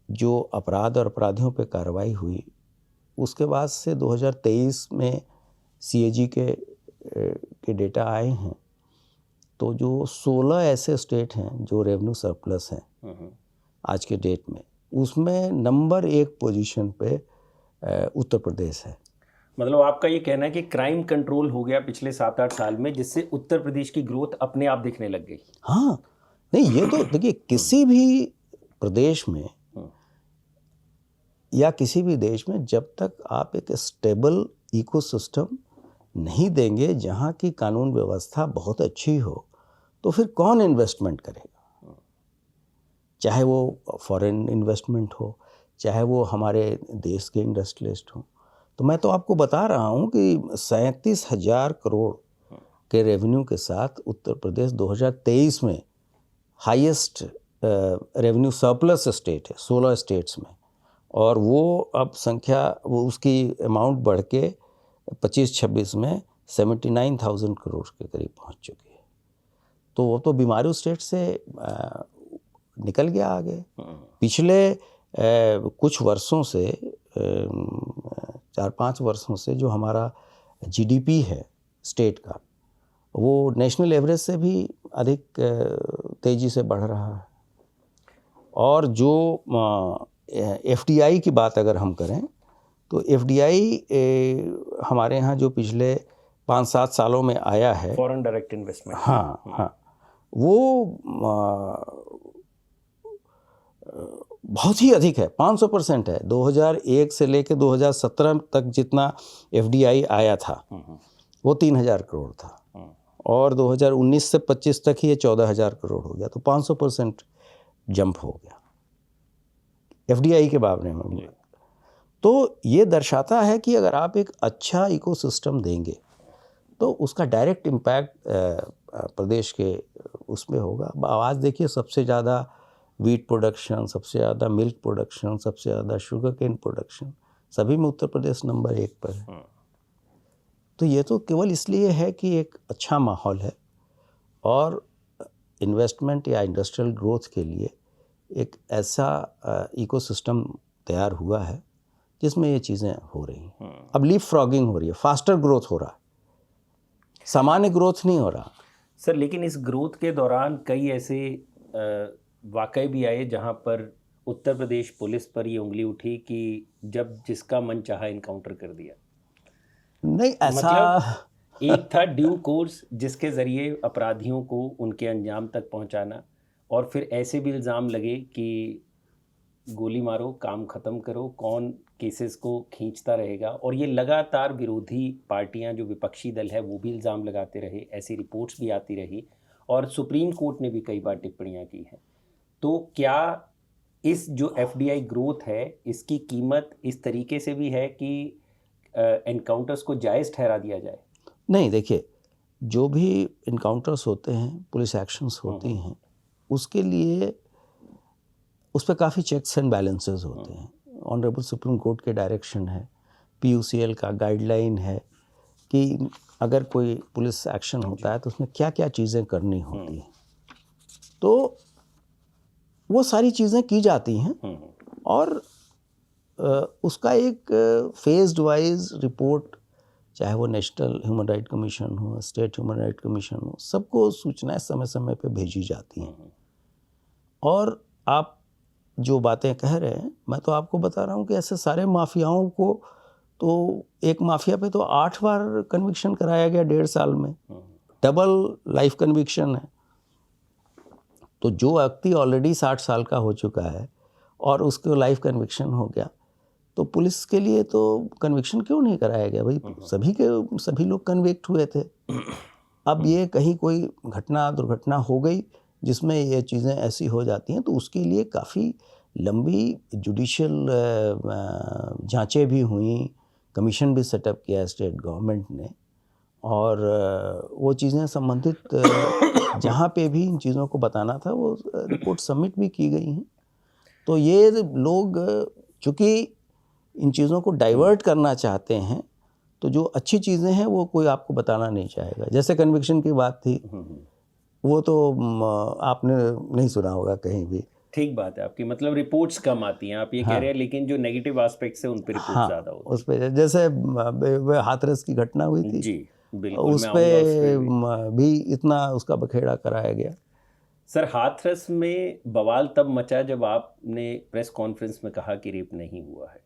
जो अपराध और अपराधियों पे कार्रवाई हुई, उसके बाद से 2023 में सीएजी के डेटा आए हैं, तो जो 16 ऐसे स्टेट हैं जो रेवेन्यू सरप्लस हैं आज के डेट में, उसमें नंबर 1 पोजीशन पे उत्तर प्रदेश है। मतलब आपका ये कहना है कि क्राइम कंट्रोल हो गया पिछले 7-8 साल में, जिससे उत्तर प्रदेश की ग्रोथ अपने आप दिखने लग गई। हाँ, नहीं, ये तो देखिए, किसी भी प्रदेश में या किसी भी देश में जब तक आप एक स्टेबल इकोसिस्टम नहीं देंगे, जहाँ की कानून व्यवस्था बहुत अच्छी हो, तो फिर कौन इन्वेस्टमेंट करेगा? चाहे वो फॉरेन इन्वेस्टमेंट हो, चाहे वो हमारे देश के इंडस्ट्रियलिस्ट हों। तो मैं तो आपको बता रहा हूँ कि 37,000 करोड़ के रेवेन्यू के साथ उत्तर प्रदेश 2023 में हाईएस्ट रेवेन्यू सरप्लस स्टेट है 16 स्टेट्स में, और वो अब संख्या वो उसकी अमाउंट बढ़ के 25-26 में 79,000 करोड़ के करीब पहुंच चुकी है। तो वो तो बीमारू स्टेट से निकल गया आगे। पिछले कुछ वर्षों से 4-5 वर्षों से जो हमारा जीडीपी है स्टेट का, वो नेशनल एवरेज से भी अधिक तेज़ी से बढ़ रहा है। और जो एफडीआई की बात अगर हम करें तो एफडीआई हमारे यहाँ जो पिछले 5-7 सालों में आया है, फॉरेन डायरेक्ट इन्वेस्टमेंट, हाँ, वो बहुत ही अधिक है, 500% है। 2001 से लेकर 2017 तक जितना एफडीआई आया था वो 3,000 करोड़ था, और 2019 से 25 तक ही ये 14,000 करोड़ हो गया। तो 500% जंप हो गया एफडीआई के बारे में। तो ये दर्शाता है कि अगर आप एक अच्छा इकोसिस्टम देंगे तो उसका डायरेक्ट इम्पैक्ट प्रदेश के उसमें होगा। आज देखिए, सबसे ज़्यादा वीट प्रोडक्शन, सबसे ज़्यादा मिल्क प्रोडक्शन, सबसे ज़्यादा शुगर केन प्रोडक्शन, सभी में उत्तर प्रदेश नंबर 1 पर है। तो ये तो केवल इसलिए है कि एक अच्छा माहौल है और इन्वेस्टमेंट या इंडस्ट्रियल ग्रोथ के लिए एक ऐसा इकोसिस्टम तैयार हुआ है जिसमें ये चीज़ें हो रही हैं। अब लीप फ्रॉगिंग हो रही है, फास्टर ग्रोथ हो रहा है, सामान्य ग्रोथ नहीं हो रहा। सर, लेकिन इस ग्रोथ के दौरान कई ऐसे वाकये भी आए जहां पर उत्तर प्रदेश पुलिस पर ये उंगली उठी कि जब जिसका मन चाहा इनकाउंटर कर दिया। नहीं, ऐसा मतलब एक था ड्यू कोर्स जिसके ज़रिए अपराधियों को उनके अंजाम तक पहुंचाना, और फिर ऐसे भी इल्ज़ाम लगे कि गोली मारो, काम ख़त्म करो, कौन केसेस को खींचता रहेगा। और ये लगातार विरोधी पार्टियां, जो विपक्षी दल है, वो भी इल्ज़ाम लगाते रहे, ऐसी रिपोर्ट्स भी आती रही, और सुप्रीम कोर्ट ने भी कई बार टिप्पणियां की हैं। तो क्या इस जो एफडीआई ग्रोथ है, इसकी कीमत इस तरीके से भी है कि एनकाउंटर्स को जायज़ ठहरा दिया जाए? नहीं, देखिए, जो भी इनकाउंटर्स होते हैं, पुलिस एक्शंस होती हैं, उसके लिए उस पर काफ़ी चेक्स एंड बैलेंसेस होते हैं। ऑनरेबल सुप्रीम कोर्ट के डायरेक्शन है, पीयूसीएल का गाइडलाइन है कि अगर कोई पुलिस एक्शन होता है तो उसमें क्या क्या चीज़ें करनी होती हैं। तो वो सारी चीज़ें की जाती हैं और उसका एक फेज्ड वाइज रिपोर्ट, चाहे वो नेशनल ह्यूमन राइट कमीशन हो, स्टेट ह्यूमन राइट कमीशन हो, सबको सूचनाएं समय समय पे भेजी जाती हैं। और आप जो बातें कह रहे हैं, मैं तो आपको बता रहा हूँ कि ऐसे सारे माफियाओं को, तो एक माफिया पे तो 8 बार कन्विक्शन कराया गया 1.5 साल में, डबल लाइफ कन्विक्शन है। तो जो व्यक्ति ऑलरेडी 60 साल का हो चुका है और उसको लाइफ कन्विक्शन हो गया, तो पुलिस के लिए तो कन्विक्शन क्यों नहीं कराया गया? भाई, सभी लोग कन्विक्ट हुए थे। अब ये कहीं कोई घटना दुर्घटना हो गई जिसमें ये चीज़ें ऐसी हो जाती हैं, तो उसके लिए काफ़ी लंबी जुडिशियल जांचें भी हुई, कमीशन भी सेटअप किया स्टेट गवर्नमेंट ने, और वो चीज़ें संबंधित जहाँ पे भी इन चीज़ों को बताना था वो रिपोर्ट सबमिट भी की गई हैं। तो ये लोग चूँकि इन चीज़ों को डाइवर्ट करना चाहते हैं, तो जो अच्छी चीज़ें हैं वो कोई आपको बताना नहीं चाहेगा। जैसे कन्विक्शन की बात थी, वो तो आपने नहीं सुना होगा कहीं भी। ठीक बात है आपकी, मतलब रिपोर्ट्स कम आती हैं, आप ये कह रहे हैं, लेकिन जो नेगेटिव एस्पेक्ट्स है उन पर रिपोर्ट ज़्यादा होती है। उस पर जैसे हाथरस की घटना हुई थी जी, बिल्कुल, उस पर भी इतना उसका बखेड़ा कराया गया। सर, हाथरस में बवाल तब मचा जब आपने प्रेस कॉन्फ्रेंस में कहा कि रेप नहीं हुआ है।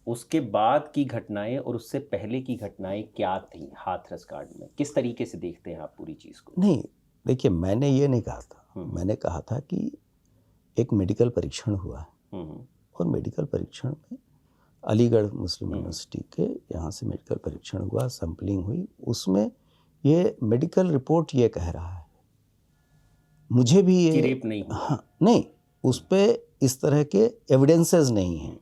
उसके बाद की घटनाएं और उससे पहले की घटनाएं क्या थी हाथरस कांड में? किस तरीके से देखते हैं आप पूरी चीज़ को? नहीं, देखिए, मैंने ये नहीं कहा था, मैंने कहा था कि एक मेडिकल परीक्षण हुआ है और मेडिकल परीक्षण में अलीगढ़ मुस्लिम यूनिवर्सिटी के यहाँ से मेडिकल परीक्षण हुआ, सैंपलिंग हुई, उसमें ये मेडिकल रिपोर्ट ये कह रहा है, मुझे भी कि ये रेप नहीं हुआ। हाँ, नहीं, उस पे इस तरह के एविडेंसेस नहीं हैं,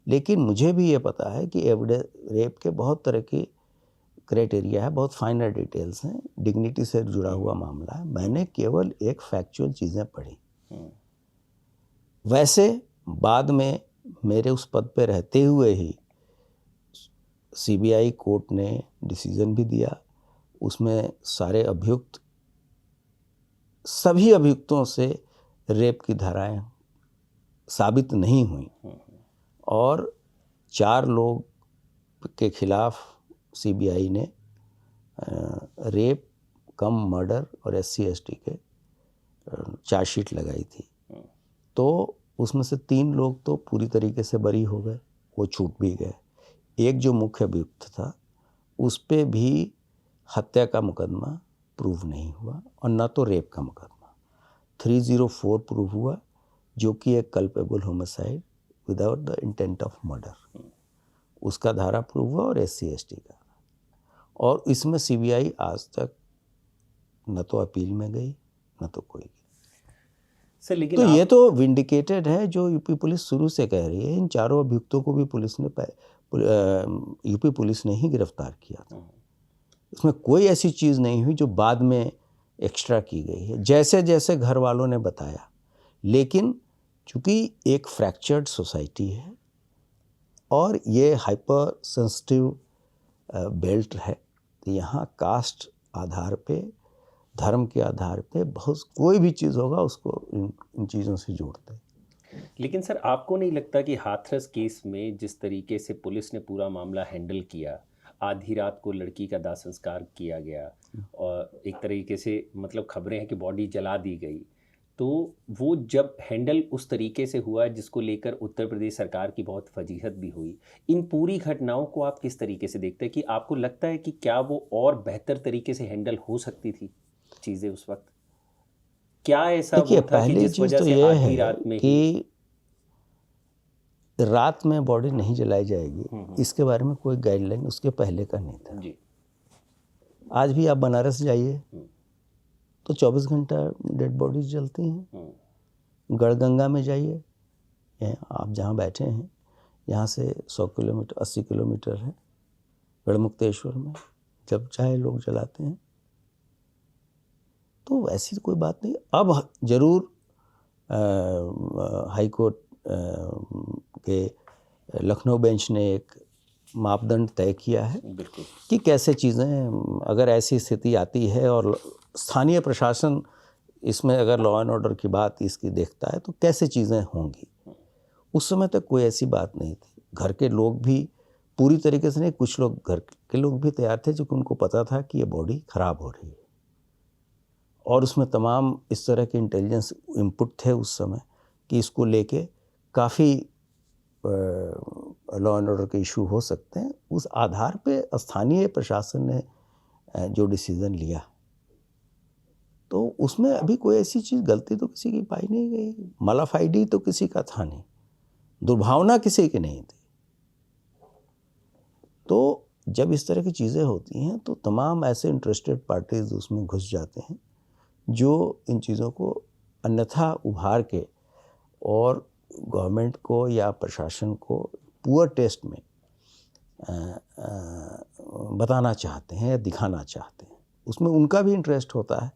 लेकिन मुझे भी ये पता है कि रेप के बहुत तरह की क्राइटेरिया है, बहुत फाइनर डिटेल्स हैं, डिग्निटी से जुड़ा हुआ मामला है। मैंने केवल एक फैक्चुअल चीज़ें पढ़ी। वैसे बाद में मेरे उस पद पे रहते हुए ही सीबीआई कोर्ट ने डिसीजन भी दिया, उसमें सारे अभियुक्त, सभी अभियुक्तों से रेप की धाराएं साबित नहीं हुई और 4 लोग के खिलाफ सीबीआई ने रेप कम मर्डर और SC/ST के चार्जशीट लगाई थी। तो उसमें से 3 लोग तो पूरी तरीके से बरी हो गए, वो छूट भी गए। एक जो मुख्य अभियुक्त था उस पे भी हत्या का मुकदमा प्रूव नहीं हुआ और न तो रेप का मुकदमा। 304 प्रूव हुआ, जो कि एक culpable homicide without the intent of murder, उसका धारा प्रूव हुआ और SC/ST का। और इसमें सीबीआई आज तक न तो अपील में गई न तो कोई। सर लेकिन तो ये तो विंडिकेटेड है जो यूपी पुलिस शुरू से कह रही है। इन 4 अभियुक्तों को भी पुलिस ने यूपी पुलिस ने ही गिरफ्तार किया था। इसमें कोई ऐसी चीज़ नहीं हुई जो बाद में एक्स्ट्रा की गई है, जैसे जैसे घर वालों ने बताया। लेकिन चूँकि एक फ्रैक्चर्ड सोसाइटी है और ये हाइपर सेंसिटिव बेल्ट है, तो यहाँ कास्ट आधार पे, धर्म के आधार पे बहुत कोई भी चीज़ होगा उसको इन चीज़ों से जोड़ते हैं। लेकिन सर आपको नहीं लगता कि हाथरस केस में जिस तरीके से पुलिस ने पूरा मामला हैंडल किया, आधी रात को लड़की का दाह संस्कार किया गया और एक तरीके से मतलब खबरें हैं कि बॉडी जला दी गई, तो वो जब हैंडल उस तरीके से हुआ जिसको लेकर उत्तर प्रदेश सरकार की बहुत फजीहत भी हुई, इन पूरी घटनाओं को आप किस तरीके से देखते हैं कि आपको लगता है कि क्या वो और बेहतर तरीके से हैंडल हो सकती थी चीज़ें उस वक्त? क्या ऐसा देखिए, वो था कि पहली जिस चीज़ वजह तो से ये आधी है रात में ही कि रात में बॉडी नहीं जलाई जाएगी, इसके बारे में कोई गाइडलाइन उसके पहले का नहीं था। जी आज भी आप बनारस जाइए तो 24 घंटा डेड बॉडीज जलती हैं। गढ़गंगा में जाइए, आप जहाँ बैठे हैं यहाँ से 100 किलोमीटर 80 किलोमीटर है, गढ़मुक्तेश्वर में जब चाहे लोग जलाते हैं। तो ऐसी कोई बात नहीं। अब जरूर हाई कोर्ट के लखनऊ बेंच ने एक मापदंड तय किया है कि कैसे चीज़ें, अगर ऐसी स्थिति आती है और स्थानीय प्रशासन इसमें अगर लॉ एंड ऑर्डर की बात इसकी देखता है तो कैसे चीज़ें होंगी। उस समय तक कोई ऐसी बात नहीं थी। घर के लोग भी पूरी तरीके से नहीं, कुछ लोग घर के लोग भी तैयार थे क्योंकि उनको पता था कि ये बॉडी ख़राब हो रही है और उसमें तमाम इस तरह के इंटेलिजेंस इनपुट थे उस समय कि इसको लेके काफ़ी लॉ एंड ऑर्डर के इशू हो सकते हैं। उस आधार पे स्थानीय प्रशासन ने जो डिसीज़न लिया तो उसमें अभी कोई ऐसी चीज़, गलती तो किसी की पाई नहीं गई, मलाफाइडी तो किसी का था नहीं, दुर्भावना किसी की नहीं थी। तो जब इस तरह की चीज़ें होती हैं तो तमाम ऐसे इंटरेस्टेड पार्टीज उसमें घुस जाते हैं जो इन चीज़ों को अन्यथा उभार के और गवर्नमेंट को या प्रशासन को पुअर टेस्ट में बताना चाहते हैं या दिखाना चाहते हैं। उसमें उनका भी इंटरेस्ट होता है।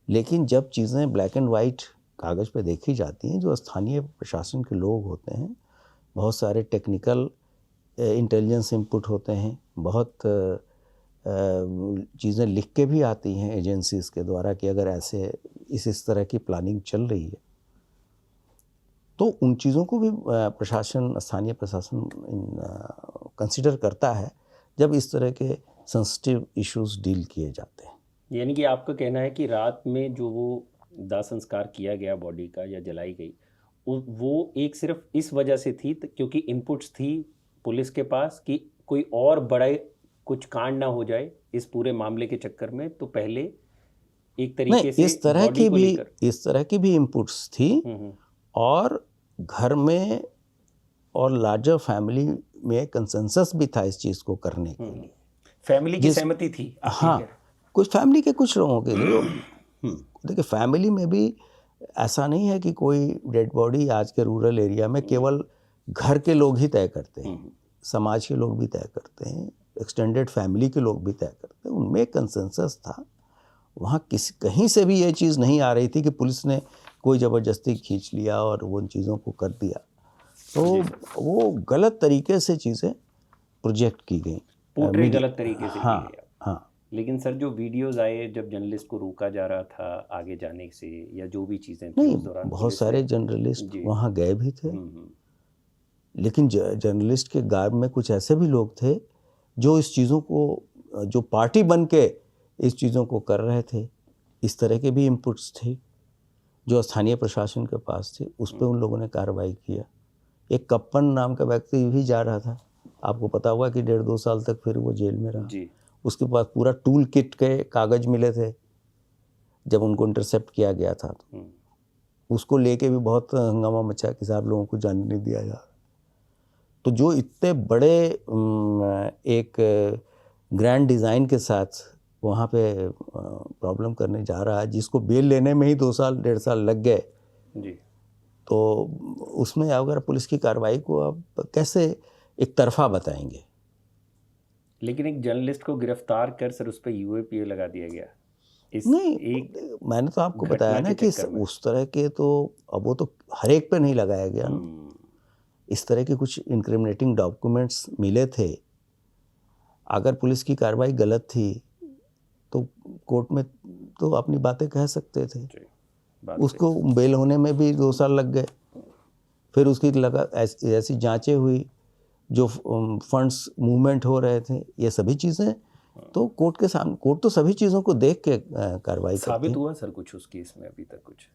लेकिन जब चीज़ें ब्लैक एंड वाइट कागज़ पे देखी जाती हैं, जो स्थानीय प्रशासन के लोग होते हैं, बहुत सारे टेक्निकल इंटेलिजेंस इनपुट होते हैं, बहुत चीज़ें लिख के भी आती हैं एजेंसीज़ के द्वारा कि अगर ऐसे इस तरह की प्लानिंग चल रही है तो उन चीज़ों को भी प्रशासन, स्थानीय प्रशासन कंसिडर करता है जब इस तरह के सेंसिटिव इश्यूज डील किए जाते हैं। यानी कि आपका कहना है कि रात में जो वो दाह संस्कार किया गया बॉडी का या जलाई गई, वो एक सिर्फ इस वजह से थी क्योंकि इनपुट्स थी पुलिस के पास कि कोई और बड़ा कुछ कांड ना हो जाए इस पूरे मामले के चक्कर में, तो पहले एक तरीके से इस तरह की भी इनपुट्स थी और घर में और लार्जर फैमिली में कंसेंसस भी था इस चीज़ को करने के लिए। फैमिली की सहमति थी। हाँ, कुछ फैमिली के कुछ लोगों के लिए। देखिए फैमिली में भी ऐसा नहीं है कि कोई डेड बॉडी आज के रूरल एरिया में केवल घर के लोग ही तय करते हैं, समाज के लोग भी तय करते हैं, एक्सटेंडेड फैमिली के लोग भी तय करते हैं। उनमें कंसेंसस था। वहाँ कहीं से भी ये चीज़ नहीं आ रही थी कि पुलिस ने कोई ज़बरदस्ती खींच लिया और वो उन चीज़ों को कर दिया। तो वो गलत तरीके से चीज़ें प्रोजेक्ट की गई, पोर्ट्रे गलत तरीके से हाँ, की गई। हाँ। लेकिन सर जो वीडियोस आए जब जर्नलिस्ट को रोका जा रहा था आगे जाने से, या जो भी चीज़ें थी नहीं, उस दौरान बहुत सारे जर्नलिस्ट जी। वहाँ गए भी थे। हम्म। लेकिन जर्नलिस्ट के गार्ड में कुछ ऐसे भी लोग थे जो इस चीज़ों को, जो पार्टी बन के इस चीज़ों को कर रहे थे। इस तरह के भी इनपुट्स थे जो स्थानीय प्रशासन के पास थे। उस पर उन लोगों ने कार्रवाई किया। एक कप्पन नाम का व्यक्ति भी जा रहा था, आपको पता होगा कि 1.5-2 साल तक फिर वो जेल में रहा जी। उसके पास पूरा टूल किट के कागज़ मिले थे जब उनको इंटरसेप्ट किया गया था। तो उसको लेके भी बहुत हंगामा मचा कि साहब लोगों को जाने नहीं दिया जा। तो जो इतने बड़े एक ग्रैंड डिज़ाइन के साथ वहाँ पे प्रॉब्लम करने जा रहा है, जिसको बेल लेने में ही 2 साल 1.5 साल लग गए जी। तो उसमें अगर पुलिस की कार्रवाई को आप कैसे एक तरफा बताएंगे। लेकिन एक जर्नलिस्ट को गिरफ्तार कर सर उस पर यूएपीए लगा दिया गया। नहीं, मैंने तो आपको बताया ना कि उस तरह के तो अब वो तो हर एक पे नहीं लगाया गया ना। इस तरह के कुछ इंक्रिमिनेटिंग डॉक्यूमेंट्स मिले थे। अगर पुलिस की कार्रवाई गलत थी तो कोर्ट में तो अपनी बातें कह सकते थे। उसको बेल होने में भी 2 साल लग गए। फिर उसकी लगा ऐसी जांचें हुई, जो फंड्स मूवमेंट हो रहे थे, ये सभी चीज़ें तो कोर्ट के सामने, कोर्ट तो सभी चीज़ों को देख के कार्रवाई करती है। साबित हुआ सर कुछ उस केस में अभी तक कुछ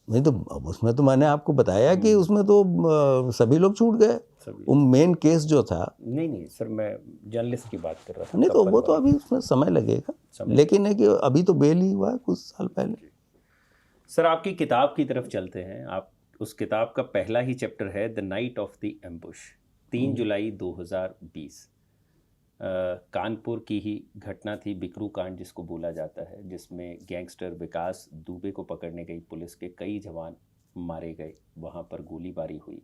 नहीं? तो अब उसमें तो मैंने आपको बताया कि उसमें तो सभी लोग छूट गए। वो मेन केस जो था, नहीं सर, मैं जर्नलिस्ट की बात कर रहा था। नहीं तो वो तो अभी उसमें समय लगेगा, लेकिन है कि अभी तो बेल ही हुआ है कुछ साल पहले। सर आपकी किताब की तरफ चलते हैं। आप उस किताब का पहला ही चैप्टर है the night of the ambush, 3 जुलाई 2020। कानपुर की ही घटना थी, बिकरू कांड जिसको बोला जाता है, जिसमें गैंगस्टर विकास दुबे को पकड़ने गई पुलिस के कई जवान मारे गए, वहाँ पर गोलीबारी हुई।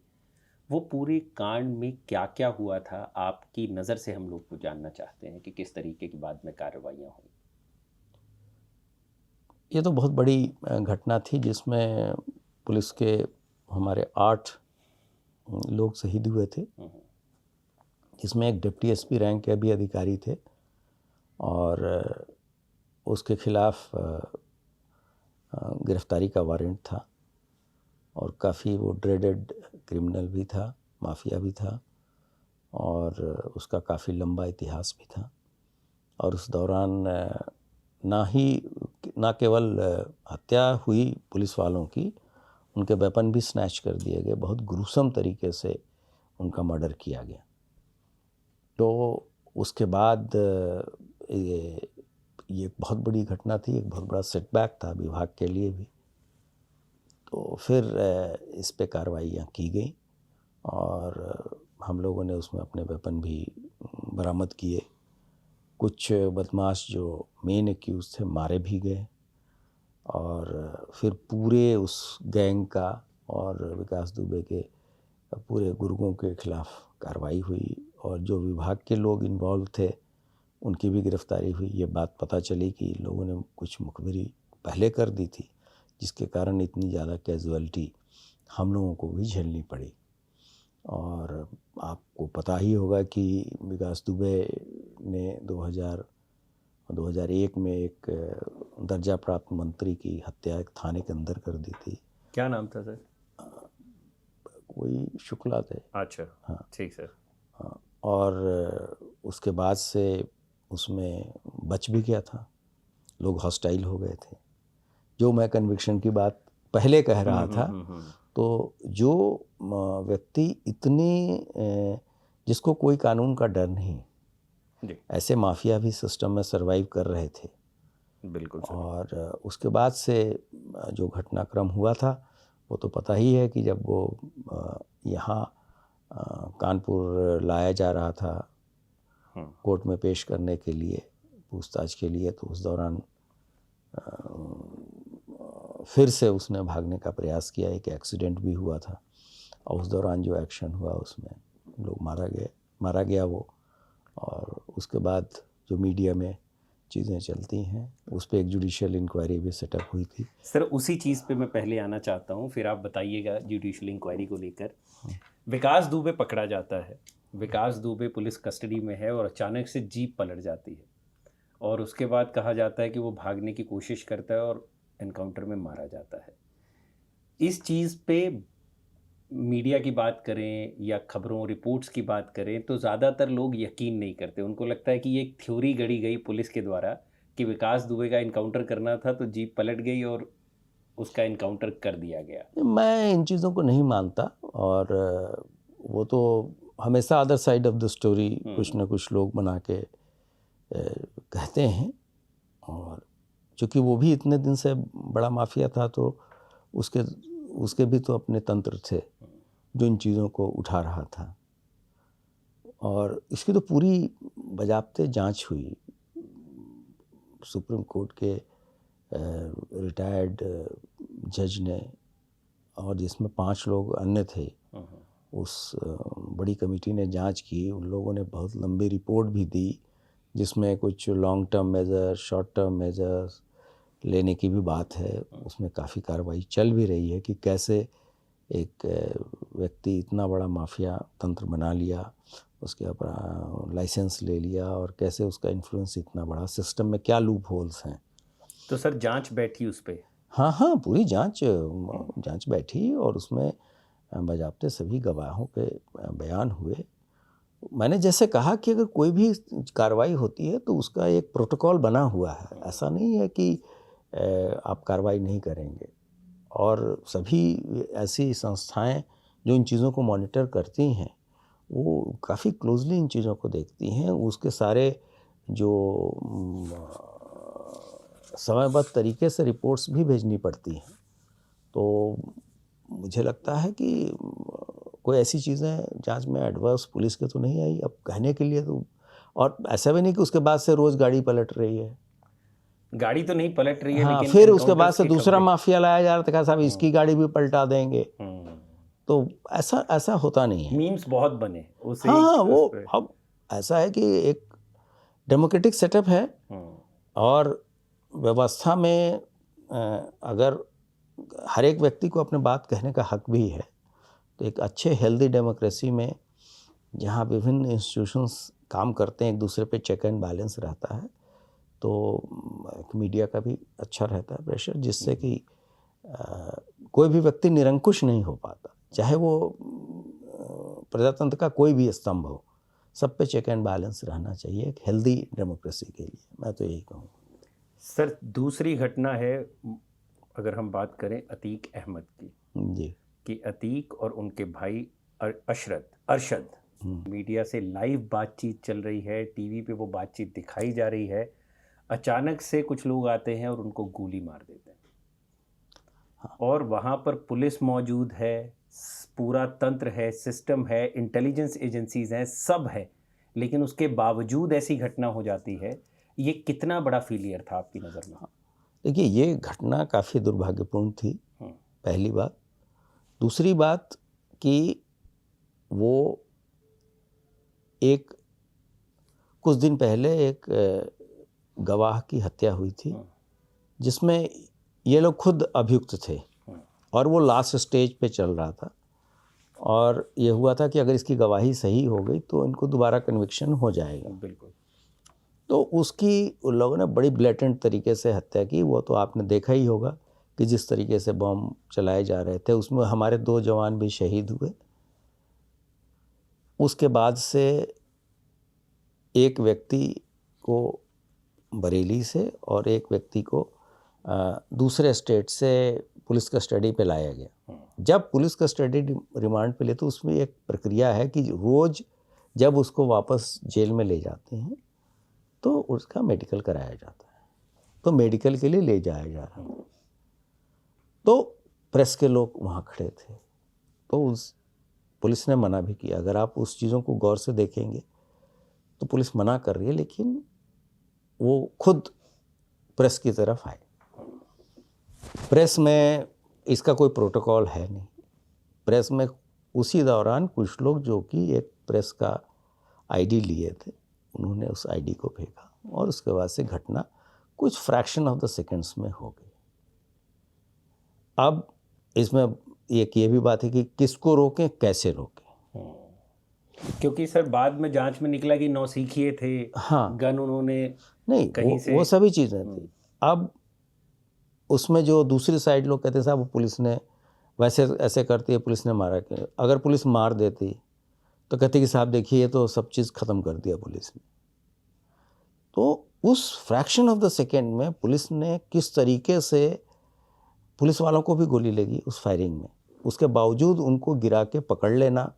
वो पूरे कांड में क्या क्या हुआ था आपकी नज़र से हम लोग को जानना चाहते हैं कि किस तरीके की बाद में कार्रवाइयाँ हुई। ये तो बहुत बड़ी घटना थी जिसमें पुलिस के हमारे 8 लोग शहीद हुए थे, जिसमें एक डिप्टी एसपी रैंक के भी अधिकारी थे और उसके खिलाफ गिरफ्तारी का वारंट था और काफ़ी वो ड्रेडेड क्रिमिनल भी था, माफिया भी था और उसका काफ़ी लंबा इतिहास भी था। और उस दौरान ना केवल हत्या हुई पुलिस वालों की, उनके वेपन भी स्नैच कर दिए गए। बहुत ग्रुसम तरीके से उनका मर्डर किया गया। तो उसके बाद ये बहुत बड़ी घटना थी, एक बहुत बड़ा सेटबैक था विभाग के लिए भी। तो फिर इस पे कार्रवाइयाँ की गई और हम लोगों ने उसमें अपने वेपन भी बरामद किए। कुछ बदमाश जो मेन एक्यूज थे मारे भी गए और फिर पूरे उस गैंग का और विकास दुबे के पूरे गुर्गों के खिलाफ कार्रवाई हुई और जो विभाग के लोग इन्वॉल्व थे उनकी भी गिरफ्तारी हुई। ये बात पता चली कि लोगों ने कुछ मुखबिरी पहले कर दी थी, जिसके कारण इतनी ज़्यादा कैजुअलिटी हम लोगों को भी झेलनी पड़ी। और आपको पता ही होगा कि विकास दुबे ने 2001 में एक दर्जा प्राप्त मंत्री की हत्या एक थाने के अंदर कर दी थी। क्या नाम था सर? कोई शुक्ला थे। अच्छा, हाँ ठीक सर। हाँ, और उसके बाद से उसमें बच भी गया था, लोग हॉस्टाइल हो गए थे। जो मैं कन्विक्शन की बात पहले कह रहा था, तो जो व्यक्ति इतनी जिसको कोई कानून का डर नहीं, ऐसे माफिया भी सिस्टम में सरवाइव कर रहे थे। बिल्कुल सर। और उसके बाद से जो घटनाक्रम हुआ था वो तो पता ही है कि जब वो यहाँ कानपुर लाया जा रहा था हम्म, कोर्ट में पेश करने के लिए, पूछताछ के लिए। तो उस दौरान फिर से उसने भागने का प्रयास किया। एक एक्सीडेंट भी हुआ था और उस दौरान जो एक्शन हुआ उसमें लोग मारा गया वो। और उसके बाद जो मीडिया में चीज़ें चलती हैं उस पर एक जुडिशियल इंक्वायरी भी सेटअप हुई थी। सर उसी चीज़ पे मैं पहले आना चाहता हूँ, फिर आप बताइएगा जुडिशियल इंक्वायरी को लेकर। विकास दुबे पकड़ा जाता है, विकास दुबे पुलिस कस्टडी में है और अचानक से जीप पलट जाती है और उसके बाद कहा जाता है कि वो भागने की कोशिश करता है और एनकाउंटर में मारा जाता है। इस चीज़ पे मीडिया की बात करें या खबरों रिपोर्ट्स की बात करें तो ज़्यादातर लोग यकीन नहीं करते। उनको लगता है कि ये एक थ्योरी गढ़ी गई पुलिस के द्वारा कि विकास दुबे का इनकाउंटर करना था तो जीप पलट गई और उसका इनकाउंटर कर दिया गया। मैं इन चीज़ों को नहीं मानता। और वो तो हमेशा other side of the story कुछ ना कुछ लोग बना के कहते हैं। और चूँकि वो भी इतने दिन से बड़ा माफिया था तो उसके भी तो अपने तंत्र थे जो इन चीज़ों को उठा रहा था। और इसकी तो पूरी बाज़ाब्ते जांच हुई। सुप्रीम कोर्ट के रिटायर्ड जज ने, और जिसमें 5 लोग अन्य थे, उस बड़ी कमेटी ने जांच की। उन लोगों ने बहुत लंबी रिपोर्ट भी दी जिसमें कुछ long term major, short term measures लेने की भी बात है। उसमें काफ़ी कार्रवाई चल भी रही है कि कैसे एक व्यक्ति इतना बड़ा माफिया तंत्र बना लिया, उसके ऊपर लाइसेंस ले लिया, और कैसे उसका इन्फ्लुएंस इतना बड़ा, सिस्टम में क्या लूप होल्स हैं। तो सर जांच बैठी उस पर? हाँ, पूरी जांच बैठी और उसमें बाज़ाब्ते सभी गवाहों के बयान हुए। मैंने जैसे कहा कि अगर कोई भी कार्रवाई होती है तो उसका एक प्रोटोकॉल बना हुआ है। ऐसा नहीं है कि आप कार्रवाई नहीं करेंगे। और सभी ऐसी संस्थाएं जो इन चीज़ों को मॉनिटर करती हैं वो काफ़ी क्लोजली इन चीज़ों को देखती हैं। उसके सारे जो समयबद्ध तरीके से रिपोर्ट्स भी भेजनी पड़ती हैं। तो मुझे लगता है कि कोई ऐसी चीज़ें जांच में एडवर्स पुलिस के तो नहीं आई। अब कहने के लिए तो, और ऐसा भी नहीं कि उसके बाद से रोज़ गाड़ी पलट रही है। गाड़ी तो नहीं पलट रही है, हाँ, लेकिन फिर उसके बाद एनकाउंटर्स से की दूसरा खबरें। माफिया लाया जा रहा था, कहा साहब इसकी गाड़ी भी पलटा देंगे। हम्म, तो ऐसा होता नहीं है। मीम्स बहुत बने उसे। हाँ, वो उस पे। अब ऐसा है कि एक डेमोक्रेटिक सेटअप है और व्यवस्था में अगर हर एक व्यक्ति को अपने बात कहने का हक भी है, तो एक अच्छे हेल्दी डेमोक्रेसी में जहाँ विभिन्न इंस्टीट्यूशंस काम करते हैं, एक दूसरे पे चेक एंड बैलेंस रहता है, तो मीडिया का भी अच्छा रहता है प्रेशर, जिससे कि कोई भी व्यक्ति निरंकुश नहीं हो पाता, चाहे वो प्रजातंत्र का कोई भी स्तंभ हो। सब पे चेक एंड बैलेंस रहना चाहिए एक हेल्दी डेमोक्रेसी के लिए। मैं तो यही कहूँ। सर दूसरी घटना है, अगर हम बात करें अतीक अहमद की, जी, कि अतीक और उनके भाई अरशद मीडिया से लाइव बातचीत चल रही है, टीवी पे वो बातचीत दिखाई जा रही है। अचानक से कुछ लोग आते हैं और उनको गोली मार देते हैं। और वहाँ पर पुलिस मौजूद है, पूरा तंत्र है, सिस्टम है, इंटेलिजेंस एजेंसीज हैं, सब है, लेकिन उसके बावजूद ऐसी घटना हो जाती है। ये कितना बड़ा फेलियर था आपकी नज़र में? देखिए, ये घटना काफ़ी दुर्भाग्यपूर्ण थी, पहली बात। दूसरी बात कि वो कुछ दिन पहले एक गवाह की हत्या हुई थी जिसमें ये लोग खुद अभियुक्त थे और वो लास्ट स्टेज पे चल रहा था, और ये हुआ था कि अगर इसकी गवाही सही हो गई तो इनको दोबारा कन्विक्शन हो जाएगा। बिल्कुल। तो उसकी उन लोगों ने बड़ी ब्लेटेंट तरीके से हत्या की। वो तो आपने देखा ही होगा कि जिस तरीके से बम चलाए जा रहे थे, उसमें हमारे 2 जवान भी शहीद हुए। उसके बाद से एक व्यक्ति को बरेली से और एक व्यक्ति को दूसरे स्टेट से पुलिस कस्टडी पे लाया गया। जब पुलिस कस्टडी रिमांड पे ले तो उसमें एक प्रक्रिया है कि रोज़ जब उसको वापस जेल में ले जाते हैं तो उसका मेडिकल कराया जाता है। तो मेडिकल के लिए ले जाया जा रहा है, तो प्रेस के लोग वहाँ खड़े थे। तो उस पुलिस ने मना भी किया। अगर आप उस चीज़ों को गौर से देखेंगे तो पुलिस मना कर रही है, लेकिन वो खुद प्रेस की तरफ आए। प्रेस में इसका कोई प्रोटोकॉल है नहीं। प्रेस में उसी दौरान कुछ लोग जो कि एक प्रेस का आईडी लिए थे, उन्होंने उस आईडी को फेंका और उसके बाद से घटना कुछ फ्रैक्शन ऑफ द सेकंड्स में हो गई। अब इसमें एक ये भी बात है कि किसको रोकें, कैसे रोकें। क्योंकि सर बाद में जांच में निकला कि नौसिखिए थे, हाँ, गन उन्होंने नहीं कहीं से वो सभी चीज़ें थी। अब उसमें जो दूसरी साइड लोग कहते हैं साहब वो पुलिस ने वैसे ऐसे करती है, पुलिस ने मारा क्यों। अगर पुलिस मार देती तो कहते कि साहब देखिए ये तो सब चीज़ ख़त्म कर दिया पुलिस ने। तो उस फ्रैक्शन ऑफ द सेकेंड में पुलिस ने किस तरीके से, पुलिस वालों को भी गोली लगी उस फायरिंग में, उसके बावजूद उनको गिरा के पकड़ लेना,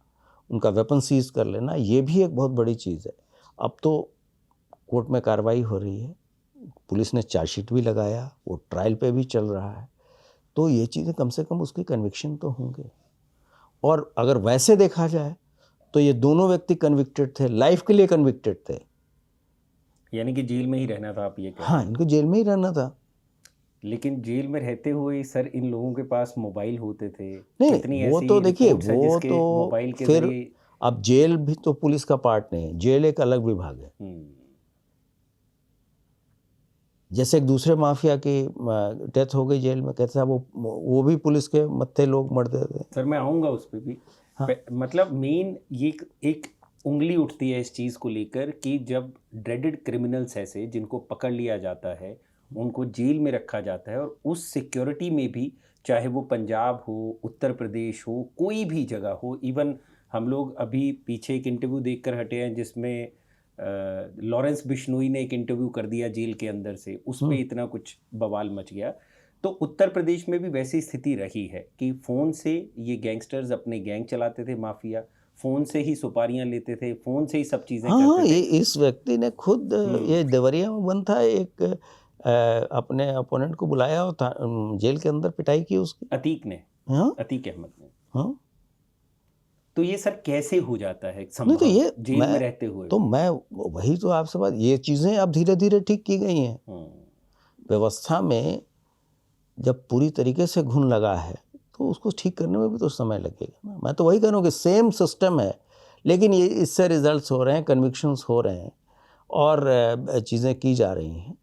उनका वेपन सीज कर लेना, ये भी एक बहुत बड़ी चीज़ है। अब तो कोर्ट में कार्रवाई हो रही है, पुलिस ने चार्जशीट भी लगाया, वो ट्रायल पे भी चल रहा है। तो ये चीज़ें कम से कम उसकी कन्विक्शन तो होंगे। और अगर वैसे देखा जाए तो ये दोनों व्यक्ति कन्विक्टेड थे, लाइफ के लिए कन्विक्टेड थे। यानी कि जेल में ही रहना था, आप ये कह रहे हाँ, इनको जेल में ही रहना था। हैं। लेकिन जेल में रहते हुए सर इन लोगों के पास मोबाइल होते थे। नहीं, कितनी वो ऐसी तो देखिए, रिपोर्ट्स हैं वो जिसके तो मोबाइल के फिर जरिए। अब जेल भी तो पुलिस का पार्ट नहीं है, जेल एक अलग विभाग है। जैसे एक दूसरे माफिया की डेथ हो गई जेल में, कहते साहब वो भी पुलिस के मत्थे लोग मरते थे। सर मैं आऊँगा उस पर भी। हाँ। मतलब मेन ये एक उंगली उठती है इस चीज़ को लेकर कि जब ड्रेडेड क्रिमिनल्स ऐसे जिनको पकड़ लिया जाता है, उनको जेल में रखा जाता है, और उस सिक्योरिटी में भी, चाहे वो पंजाब हो, उत्तर प्रदेश हो, कोई भी जगह हो। इवन हम लोग अभी पीछे एक इंटरव्यू देखकर हटे हैं जिसमें लॉरेंस बिश्नोई ने एक इंटरव्यू कर दिया जेल के अंदर से, उस पर इतना कुछ बवाल मच गया। तो उत्तर प्रदेश में भी वैसी स्थिति रही है कि फ़ोन से ये गैंगस्टर्स अपने गैंग चलाते थे, माफिया फ़ोन से ही सुपारियां लेते थे, फ़ोन से ही सब चीज़ें हाँ, करते थे। इस व्यक्ति ने खुद ये देवरिया में बंद था, एक अपने अपोनेंट को बुलाया और जेल के अंदर पिटाई की उसकी। अतीक ने, हाँ, अतीक अहमद ने। हाँ। तो ये सर कैसे हो जाता है नहीं संभव तो ये जेल में रहते हुए? तो मैं वही तो आपसे बात, ये चीज़ें अब धीरे धीरे ठीक की गई हैं। व्यवस्था में जब पूरी तरीके से घुन लगा है तो उसको ठीक करने में भी तो समय लगेगा ना। मैं तो वही कह रहा हूँ कि सेम सिस्टम है, लेकिन ये इससे रिजल्ट्स हो रहे हैं, कन्विक्शंस हो रहे हैं और चीज़ें की जा रही हैं।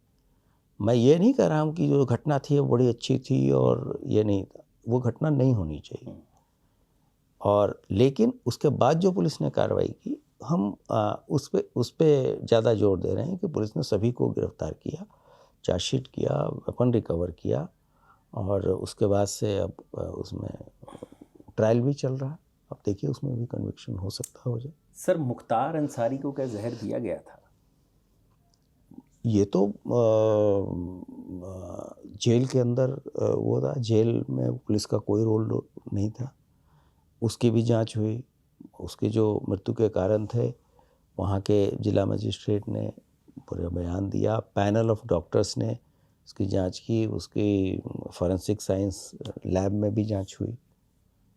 मैं ये नहीं कह रहा हूँ कि जो घटना थी वो बड़ी अच्छी थी और ये नहीं था, वो घटना नहीं होनी चाहिए। और लेकिन उसके बाद जो पुलिस ने कार्रवाई की, हम उस पे ज़्यादा जोर दे रहे हैं कि पुलिस ने सभी को गिरफ्तार किया, चार्जशीट किया, वेपन रिकवर किया, और उसके बाद से अब उसमें ट्रायल भी चल रहा है। अब देखिए उसमें भी कन्विक्शन हो सकता हो जाए। सर मुख्तार अंसारी को क्या जहर दिया गया था? ये तो जेल के अंदर वो था, जेल में पुलिस का कोई रोल नहीं था। उसकी भी जांच हुई, उसके जो मृत्यु के कारण थे वहाँ के जिला मजिस्ट्रेट ने पूरा बयान दिया, पैनल ऑफ डॉक्टर्स ने उसकी जांच की, उसकी फॉरेंसिक साइंस लैब में भी जांच हुई।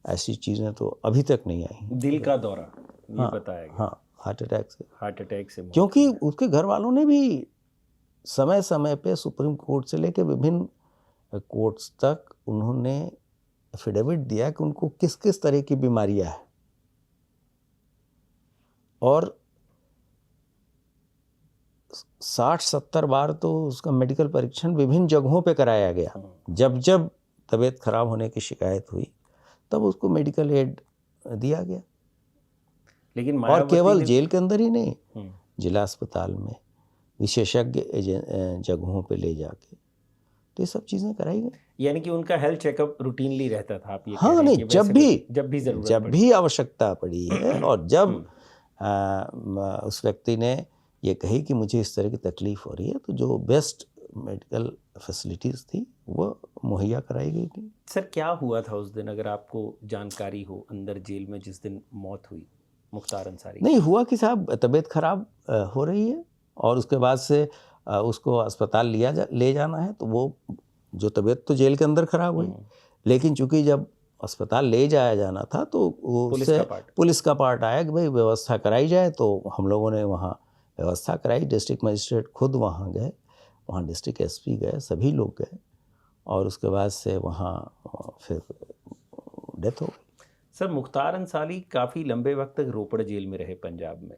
ऐसी चीज़ें तो अभी तक नहीं आई। दिल का दौरा ये बताया गया। हाँ, हार्ट अटैक से। हार्ट अटैक से मौत क्योंकि हुई। उसके घर वालों ने भी समय समय पे सुप्रीम कोर्ट से लेकर विभिन्न कोर्ट्स तक उन्होंने एफिडेविट दिया कि उनको किस किस तरह की बीमारियां हैं, और 60-70 बार तो उसका मेडिकल परीक्षण विभिन्न जगहों पे कराया गया। जब जब तबीयत खराब होने की शिकायत हुई तब उसको मेडिकल एड दिया गया। लेकिन और केवल जेल के अंदर ही नहीं, जिला अस्पताल में विशेषज्ञ जगहों पे ले जाके तो ये सब चीज़ें कराई गई। यानी कि उनका हेल्थ चेकअप रूटीनली रहता था, आप ये कह हाँ, रहे हैं नहीं, कि जब भी ज़रूरत जब पड़ी। भी आवश्यकता पड़ी है, और जब उस व्यक्ति ने ये कही कि मुझे इस तरह की तकलीफ हो रही है, तो जो बेस्ट मेडिकल फैसिलिटीज़ थी वो मुहैया कराई गई थी। सर क्या हुआ था उस दिन, अगर आपको जानकारी हो, अंदर जेल में जिस दिन मौत हुई मुख्तार अंसारी? नहीं हुआ कि साहब तबीयत खराब हो रही है और उसके बाद से उसको अस्पताल ले जाना है, तो वो जो तबीयत तो जेल के अंदर खराब हुई, लेकिन चूंकि जब अस्पताल ले जाया जाना था तो पुलिस उससे का पार्ट। पुलिस का पार्ट आया कि भाई व्यवस्था कराई जाए। तो हम लोगों ने वहाँ व्यवस्था कराई, डिस्ट्रिक्ट मजिस्ट्रेट खुद वहाँ गए, वहाँ डिस्ट्रिक्ट एसपी गए, सभी लोग गए और उसके बाद से वहाँ फिर डेथ हो गई। सर मुख्तार अंसारी काफ़ी लंबे वक्त तक रोपड़ जेल में रहे पंजाब में,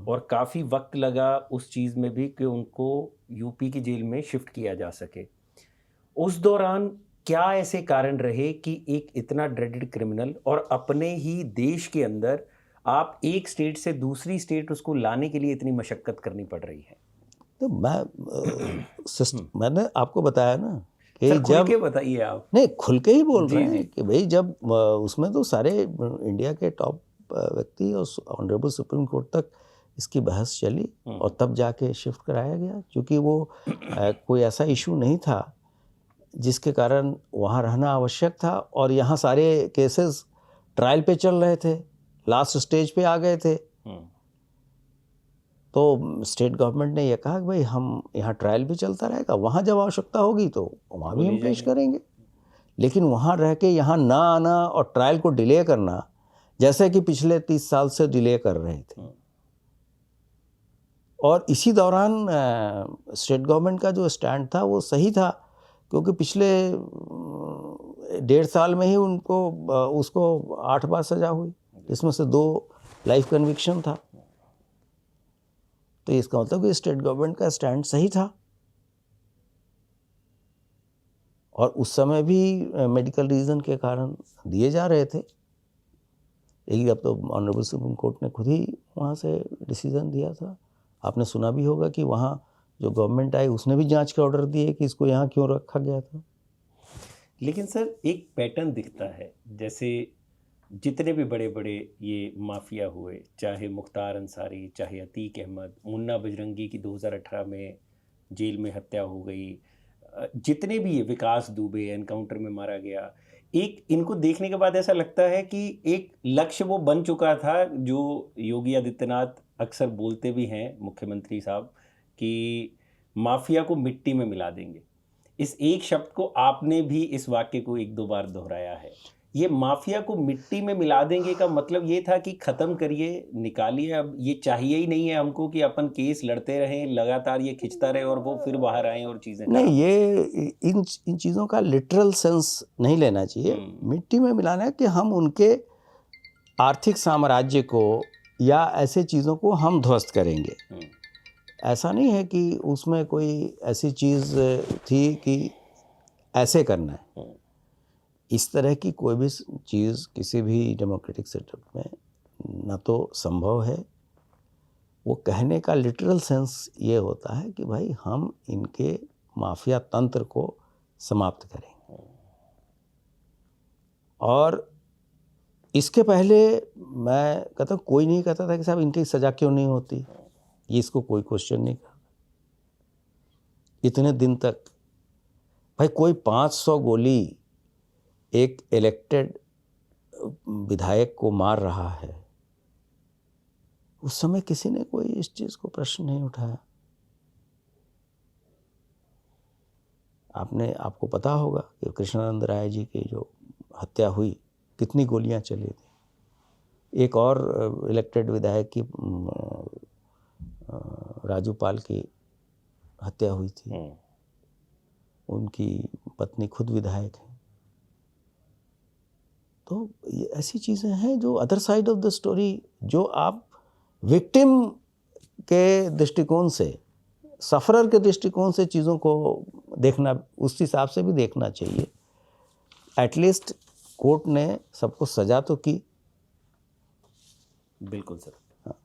और काफ़ी वक्त लगा उस चीज़ में भी कि उनको यूपी की जेल में शिफ्ट किया जा सके। उस दौरान क्या ऐसे कारण रहे कि एक इतना ड्रेडेड क्रिमिनल और अपने ही देश के अंदर आप एक स्टेट से दूसरी स्टेट उसको लाने के लिए इतनी मशक्कत करनी पड़ रही है? तो मैंने आपको बताया ना कि सर खुल जब के बताइए आप। नहीं, खुल के ही बोल जी, रहे जी। हैं कि भाई जब उसमें तो सारे इंडिया के टॉप व्यक्ति और ऑनरेबल सुप्रीम कोर्ट तक इसकी बहस चली और तब जाके शिफ्ट कराया गया, क्योंकि वो कोई ऐसा इशू नहीं था जिसके कारण वहाँ रहना आवश्यक था। और यहाँ सारे केसेस ट्रायल पे चल रहे थे, लास्ट स्टेज पे आ गए थे। तो स्टेट गवर्नमेंट ने यह कहा कि भाई हम यहाँ ट्रायल भी चलता रहेगा, वहाँ जब आवश्यकता होगी तो वहाँ भी हम पेश करेंगे। लेकिन वहाँ रह के यहाँ ना आना और ट्रायल को डिले करना, जैसे कि पिछले 30 साल से डिले कर रहे थे। और इसी दौरान स्टेट गवर्नमेंट का जो स्टैंड था वो सही था, क्योंकि पिछले 1.5 साल में ही उसको 8 बार सजा हुई, इसमें से 2 लाइफ कन्विक्शन था। तो इसका मतलब कि स्टेट गवर्नमेंट का स्टैंड सही था। और उस समय भी मेडिकल रीज़न के कारण दिए जा रहे थे। लेकिन अब तो ऑनरेबल सुप्रीम कोर्ट ने खुद ही वहाँ से डिसीज़न दिया था। आपने सुना भी होगा कि वहाँ जो गवर्नमेंट आई उसने भी जांच के ऑर्डर दिए कि इसको यहाँ क्यों रखा गया था। लेकिन सर एक पैटर्न दिखता है, जैसे जितने भी बड़े बड़े ये माफिया हुए, चाहे मुख्तार अंसारी, चाहे अतीक अहमद, मुन्ना बजरंगी की 2018 में जेल में हत्या हो गई, जितने भी ये विकास दुबे एनकाउंटर में मारा गया, एक इनको देखने के बाद ऐसा लगता है कि एक लक्ष्य वो बन चुका था, जो योगी आदित्यनाथ अक्सर बोलते भी हैं, मुख्यमंत्री साहब, कि माफिया को मिट्टी में मिला देंगे। इस एक शब्द को आपने भी इस वाक्य को 1-2 बार दोहराया है। ये माफिया को मिट्टी में मिला देंगे का मतलब ये था कि ख़त्म करिए, निकालिए, अब ये चाहिए ही नहीं है हमको कि अपन केस लड़ते रहें, लगातार ये खिंचता रहे और वो फिर बाहर आएँ और चीज़ें नहीं, खराब। ये इन चीज़ों का लिटरल सेंस नहीं लेना चाहिए। मिट्टी में मिलाना है कि हम उनके आर्थिक साम्राज्य को या ऐसे चीज़ों को हम ध्वस्त करेंगे। ऐसा नहीं है कि उसमें कोई ऐसी चीज़ थी कि ऐसे करना है। इस तरह की कोई भी चीज़ किसी भी डेमोक्रेटिक सेटअप में न तो संभव है। वो कहने का लिटरल सेंस ये होता है कि भाई हम इनके माफिया तंत्र को समाप्त करेंगे। और इसके पहले मैं कहता हूँ, कोई नहीं कहता था कि साहब इनकी सज़ा क्यों नहीं होती, ये इसको कोई क्वेश्चन नहीं करता। इतने दिन तक भाई कोई 500 गोली एक इलेक्टेड विधायक को मार रहा है, उस समय किसी ने कोई इस चीज़ को प्रश्न नहीं उठाया। आपको पता होगा कि कृष्णानंद राय जी की जो हत्या हुई, कितनी गोलियां चली थी। एक और इलेक्टेड विधायक की राजू पाल की हत्या हुई थी, उनकी पत्नी खुद विधायक है। तो ये ऐसी चीज़ें हैं जो other side of the story, जो आप विक्टिम के दृष्टिकोण से, सफ़रर के दृष्टिकोण से चीज़ों को देखना, उस हिसाब से भी देखना चाहिए। एटलीस्ट कोर्ट ने सबको सज़ा तो की। बिल्कुल सर। हाँ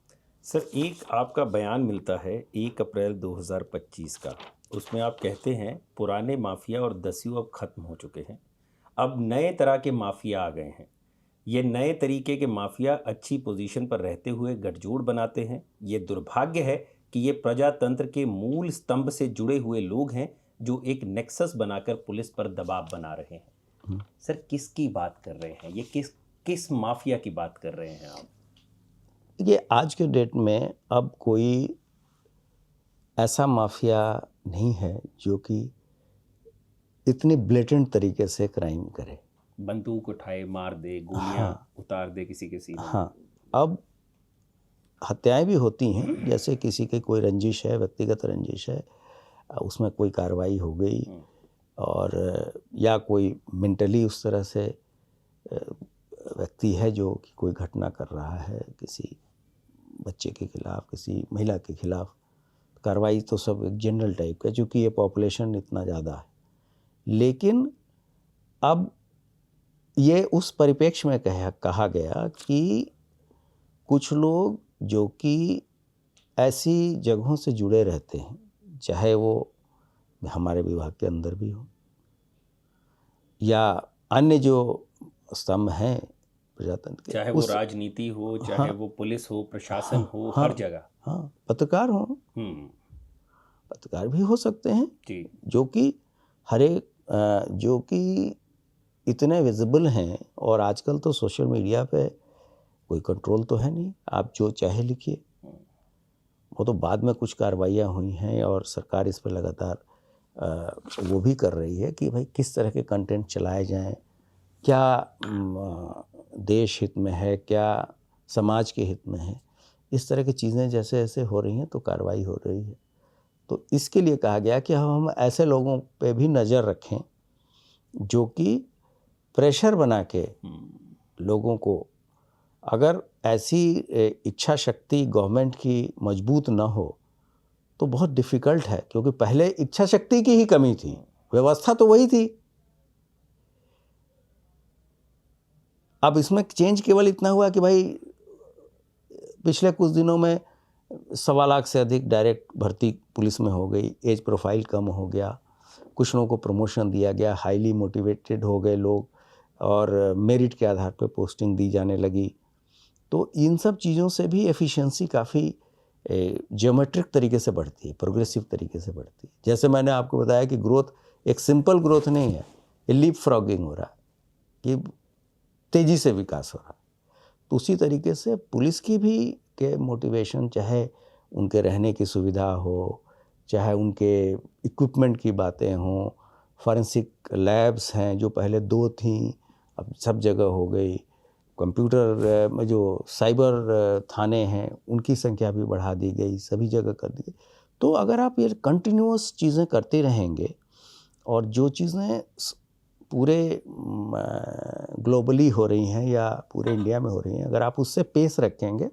सर, एक आपका बयान मिलता है 1 अप्रैल 2025 का, उसमें आप कहते हैं पुराने माफिया और दस्यु अब ख़त्म हो चुके हैं, अब नए तरह के माफिया आ गए हैं। ये नए तरीके के माफिया अच्छी पोजीशन पर रहते हुए गठजोड़ बनाते हैं। ये दुर्भाग्य है कि ये प्रजातंत्र के मूल स्तंभ से जुड़े हुए लोग हैं जो एक नेक्सस बनाकर पुलिस पर दबाव बना रहे हैं। सर किसकी बात कर रहे हैं? ये किस माफिया की बात कर रहे हैं आप? ये आज के डेट में अब कोई ऐसा माफिया नहीं है जो कि इतनी ब्लेटेंट तरीके से क्राइम करे। बंदूक उठाए मार दे, गोलियां उतार दे किसी के सीने में। हाँ, अब हत्याएं भी होती हैं, जैसे किसी की कोई रंजिश है, व्यक्तिगत रंजिश है, उसमें कोई कार्रवाई हो गई, और या कोई मेंटली उस तरह से व्यक्ति है जो कि कोई घटना कर रहा है किसी बच्चे के खिलाफ, किसी महिला के खिलाफ, कार्रवाई तो सब एक जनरल टाइप का, क्योंकि ये पॉपुलेशन इतना ज़्यादा है। लेकिन अब ये उस परिप्रेक्ष्य में कहा गया कि कुछ लोग जो कि ऐसी जगहों से जुड़े रहते हैं, चाहे वो हमारे विभाग के अंदर भी हो या अन्य जो स्तंभ हैं प्रजातंत्र के, चाहे वो राजनीति हो, चाहे वो पुलिस हो, प्रशासन हो, हर जगह। हाँ, पत्रकार हो, पत्रकार भी हो सकते हैं जी, जो कि हर एक जो कि इतने विजिबल हैं, और आजकल तो सोशल मीडिया पे कोई कंट्रोल तो है नहीं, आप जो चाहे लिखिए। वो तो बाद में कुछ कार्रवाइयाँ हुई हैं और सरकार इस पर लगातार वो भी कर रही है कि भाई किस तरह के कंटेंट चलाए जाएं, क्या देश हित में है, क्या समाज के हित में है, इस तरह की चीज़ें जैसे जैसे हो रही हैं तो कार्रवाई हो रही है। तो इसके लिए कहा गया कि हम ऐसे लोगों पे भी नज़र रखें जो कि प्रेशर बना के लोगों को, अगर ऐसी इच्छा शक्ति गवर्नमेंट की मजबूत न हो तो बहुत डिफ़िकल्ट है, क्योंकि पहले इच्छा शक्ति की ही कमी थी, व्यवस्था तो वही थी। अब इसमें चेंज केवल इतना हुआ कि भाई पिछले कुछ दिनों में 1.25 लाख से अधिक डायरेक्ट भर्ती पुलिस में हो गई, एज प्रोफाइल कम हो गया, कुछ लोगों को प्रमोशन दिया गया, हाईली मोटिवेटेड हो गए लोग, और मेरिट के आधार पर पोस्टिंग दी जाने लगी। तो इन सब चीज़ों से भी एफिशिएंसी काफ़ी ज्योमेट्रिक तरीके से बढ़ती है, प्रोग्रेसिव तरीके से बढ़ती है। जैसे मैंने आपको बताया कि ग्रोथ एक सिंपल ग्रोथ नहीं है, ये लीप फ्रॉगिंग हो रहा है कि तेज़ी से विकास हो रहा है। तो उसी तरीके से पुलिस की भी के मोटिवेशन, चाहे उनके रहने की सुविधा हो, चाहे उनके इक्विपमेंट की बातें हों, फॉरेंसिक लैब्स हैं जो पहले 2 थीं अब सब जगह हो गई, कंप्यूटर में जो साइबर थाने हैं उनकी संख्या भी बढ़ा दी गई, सभी जगह कर दी गई। तो अगर आप ये कंटिन्यूअस चीज़ें करते रहेंगे, और जो चीज़ें पूरे ग्लोबली हो रही हैं या पूरे इंडिया में हो रही हैं, अगर आप उससे पेस रखेंगे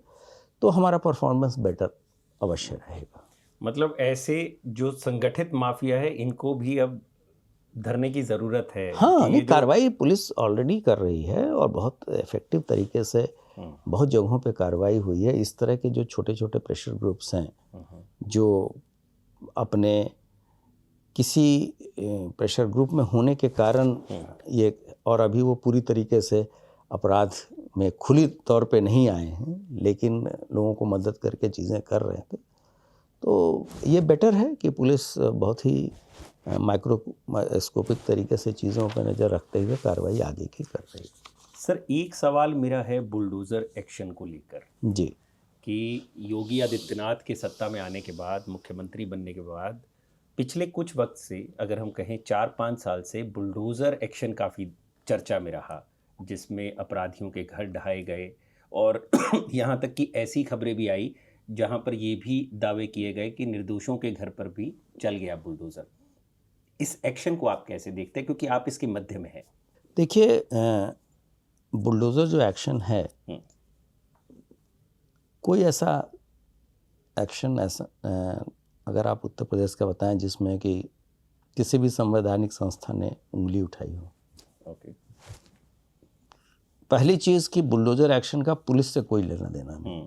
तो हमारा परफॉर्मेंस बेटर अवश्य रहेगा। मतलब ऐसे जो संगठित माफिया है इनको भी अब धरने की ज़रूरत है। हाँ, नहीं, कार्रवाई पुलिस ऑलरेडी कर रही है और बहुत इफेक्टिव तरीके से बहुत जगहों पे कार्रवाई हुई है। इस तरह के जो छोटे छोटे प्रेशर ग्रुप्स हैं जो अपने किसी प्रेशर ग्रुप में होने के कारण ये, और अभी वो पूरी तरीके से अपराध में खुली तौर पे नहीं आए हैं, लेकिन लोगों को मदद करके चीज़ें कर रहे थे, तो ये बेटर है कि पुलिस बहुत ही माइक्रोस्कोपिक तरीके से चीज़ों पर नज़र रखते हुए कार्रवाई आगे की कर रही है। सर, एक सवाल मेरा है बुलडोज़र एक्शन को लेकर जी, कि योगी आदित्यनाथ के सत्ता में आने के बाद, मुख्यमंत्री बनने के बाद, पिछले कुछ वक्त से, अगर हम कहें 4-5 साल से, बुलडोज़र एक्शन काफ़ी चर्चा में रहा, जिसमें अपराधियों के घर ढहाए गए, और यहाँ तक कि ऐसी खबरें भी आई जहाँ पर ये भी दावे किए गए कि निर्दोषों के घर पर भी चल गया बुलडोज़र। इस एक्शन को आप कैसे देखते हैं, क्योंकि आप इसके मध्य में हैं? देखिए, बुलडोज़र जो एक्शन है, कोई ऐसा एक्शन अगर आप उत्तर प्रदेश का बताएं जिसमें कि किसी भी संवैधानिक संस्था ने उंगली उठाई हो। ओके। पहली चीज़ कि बुलडोज़र एक्शन का पुलिस से कोई लेना देना नहीं,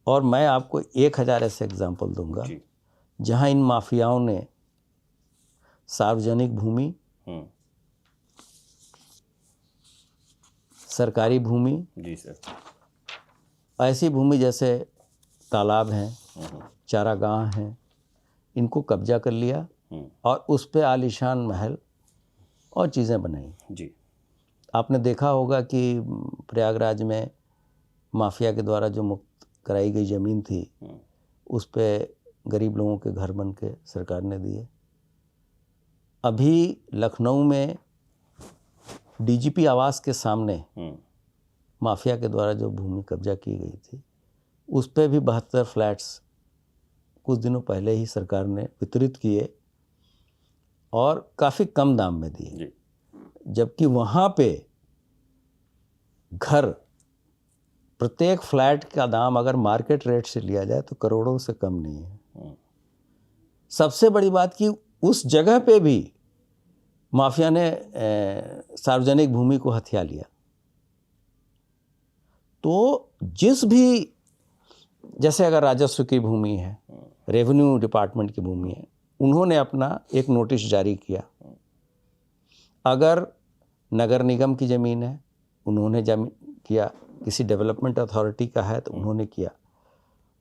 और मैं आपको 1000 ऐसे एग्जाम्पल दूंगा जहां इन माफियाओं ने सार्वजनिक भूमि, सरकारी भूमि, जी सर, ऐसी भूमि जैसे तालाब हैं, चारागाह हैं, इनको कब्जा कर लिया और उस पे आलीशान महल और चीज़ें बनाई। जी, आपने देखा होगा कि प्रयागराज में माफिया के द्वारा जो मुक्त कराई गई ज़मीन थी, उस पे गरीब लोगों के घर बन के सरकार ने दिए। अभी लखनऊ में डीजीपी आवास के सामने हम्म, माफिया के द्वारा जो भूमि कब्जा की गई थी, उस पे भी 72 फ्लैट्स कुछ दिनों पहले ही सरकार ने वितरित किए और काफ़ी कम दाम में दिए, जी, जबकि वहाँ पे घर, प्रत्येक फ्लैट का दाम अगर मार्केट रेट से लिया जाए तो करोड़ों से कम नहीं है। हम्म, सबसे बड़ी बात कि उस जगह पे भी माफिया ने सार्वजनिक भूमि को हथिया लिया। तो जिस भी, जैसे अगर राजस्व की भूमि है, रेवेन्यू डिपार्टमेंट की भूमि है, उन्होंने अपना एक नोटिस जारी किया। अगर नगर निगम की ज़मीन है, उन्होंने किया, किसी डेवलपमेंट अथॉरिटी का है तो उन्होंने किया।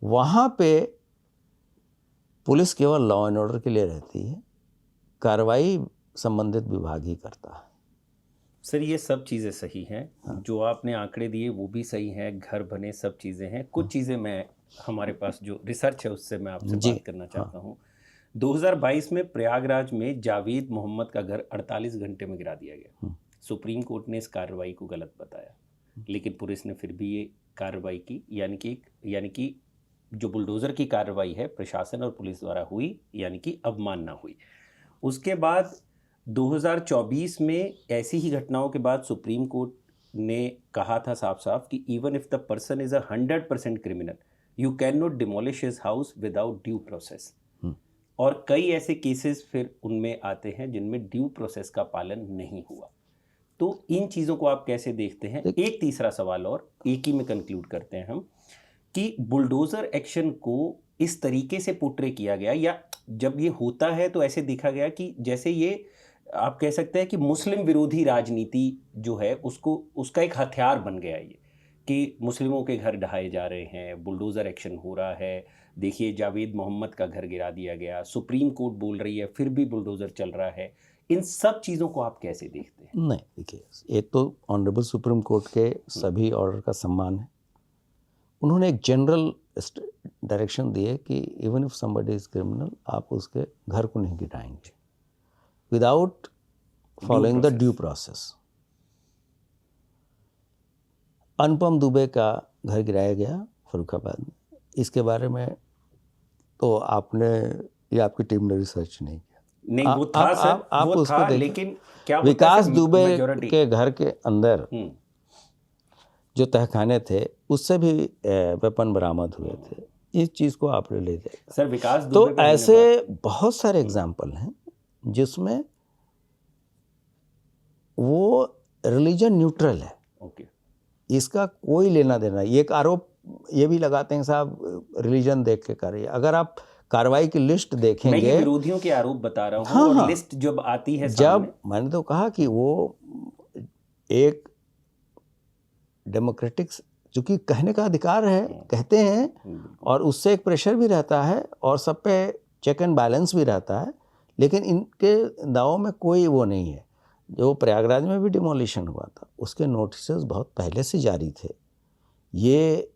वहाँ पे पुलिस केवल लॉ एंड ऑर्डर के लिए रहती है, कार्रवाई संबंधित विभाग ही करता है। सर ये सब चीज़ें सही हैं, जो आपने आंकड़े दिए वो भी सही हैं, घर बने सब चीज़ें हैं। कुछ चीज़ें मैं, हमारे पास जो रिसर्च है उससे मैं आपसे जी, बात करना चाहता हूँ। 2022 में प्रयागराज में जावेद मोहम्मद का घर 48 घंटे में गिरा दिया गया। सुप्रीम कोर्ट ने इस कार्रवाई को गलत बताया, लेकिन पुलिस ने फिर भी ये कार्रवाई की, यानी कि जो बुलडोज़र की कार्रवाई है प्रशासन और पुलिस द्वारा हुई, यानी कि अवमानना हुई। उसके बाद 2024 में ऐसी ही घटनाओं के बाद सुप्रीम कोर्ट ने कहा था साफ साफ कि even if the person is 100% criminal, you can not demolish his house without due process. और कई ऐसे केसेस फिर उनमें आते हैं जिनमें ड्यू प्रोसेस का पालन नहीं हुआ। तो इन चीज़ों को आप कैसे देखते हैं? एक तीसरा सवाल और एक ही में कंक्लूड करते हैं हम, कि बुलडोज़र एक्शन को इस तरीके से पोर्ट्रे किया गया, या जब ये होता है तो ऐसे देखा गया कि जैसे ये आप कह सकते हैं कि मुस्लिम विरोधी राजनीति जो है उसको, उसका एक हथियार बन गया ये, कि मुस्लिमों के घर ढहाए जा रहे हैं, बुलडोज़र एक्शन हो रहा है। देखिए जावेद मोहम्मद का घर गिरा दिया गया, सुप्रीम कोर्ट बोल रही है फिर भी बुलडोज़र चल रहा है। इन सब चीज़ों को आप कैसे देखते हैं? नहीं, देखिए, एक तो ऑनरेबल सुप्रीम कोर्ट के सभी ऑर्डर का सम्मान है। उन्होंने एक जनरल डायरेक्शन दी है कि even if somebody is criminal, आप उसके घर को नहीं गिराएंगे without following the due process. Anupam Dubey का घर गिराया गया फर्रुखाबाद में, इसके बारे में तो आपने या आपकी टीम ने रिसर्च नहीं किया। नहीं, वो था सर, आप वो उसको था, देखिए। लेकिन क्या होता है विकास सर, दुबे majority- के घर के अंदर जो तहखाने थे उससे भी वेपन बरामद हुए थे। इस चीज़ को आपने ले जाए सर, विकास तो दुबे का ऐसे बहुत सारे एग्जाम्पल हैं जिसमें वो रिलीजन न्यूट्रल है। ओके, इसका कोई लेना देना। ये एक आरोप ये भी लगाते हैं साहब रिलीजन देख के करिए। अगर आप कार्रवाई की लिस्ट मैं देखेंगे, ये विरोधियों के आरोप बता रहा हूँ। हाँ, और हाँ। लिस्ट जब आती है जब सामने, मैंने तो कहा कि वो एक डेमोक्रेटिक, चूंकि कहने का अधिकार है, कहते हैं, और उससे एक प्रेशर भी रहता है और सब पे चेक एंड बैलेंस भी रहता है, लेकिन इनके दावों में कोई वो नहीं है। जो प्रयागराज में भी डिमोलिशन हुआ था उसके नोटिसेस बहुत पहले से जारी थे ये,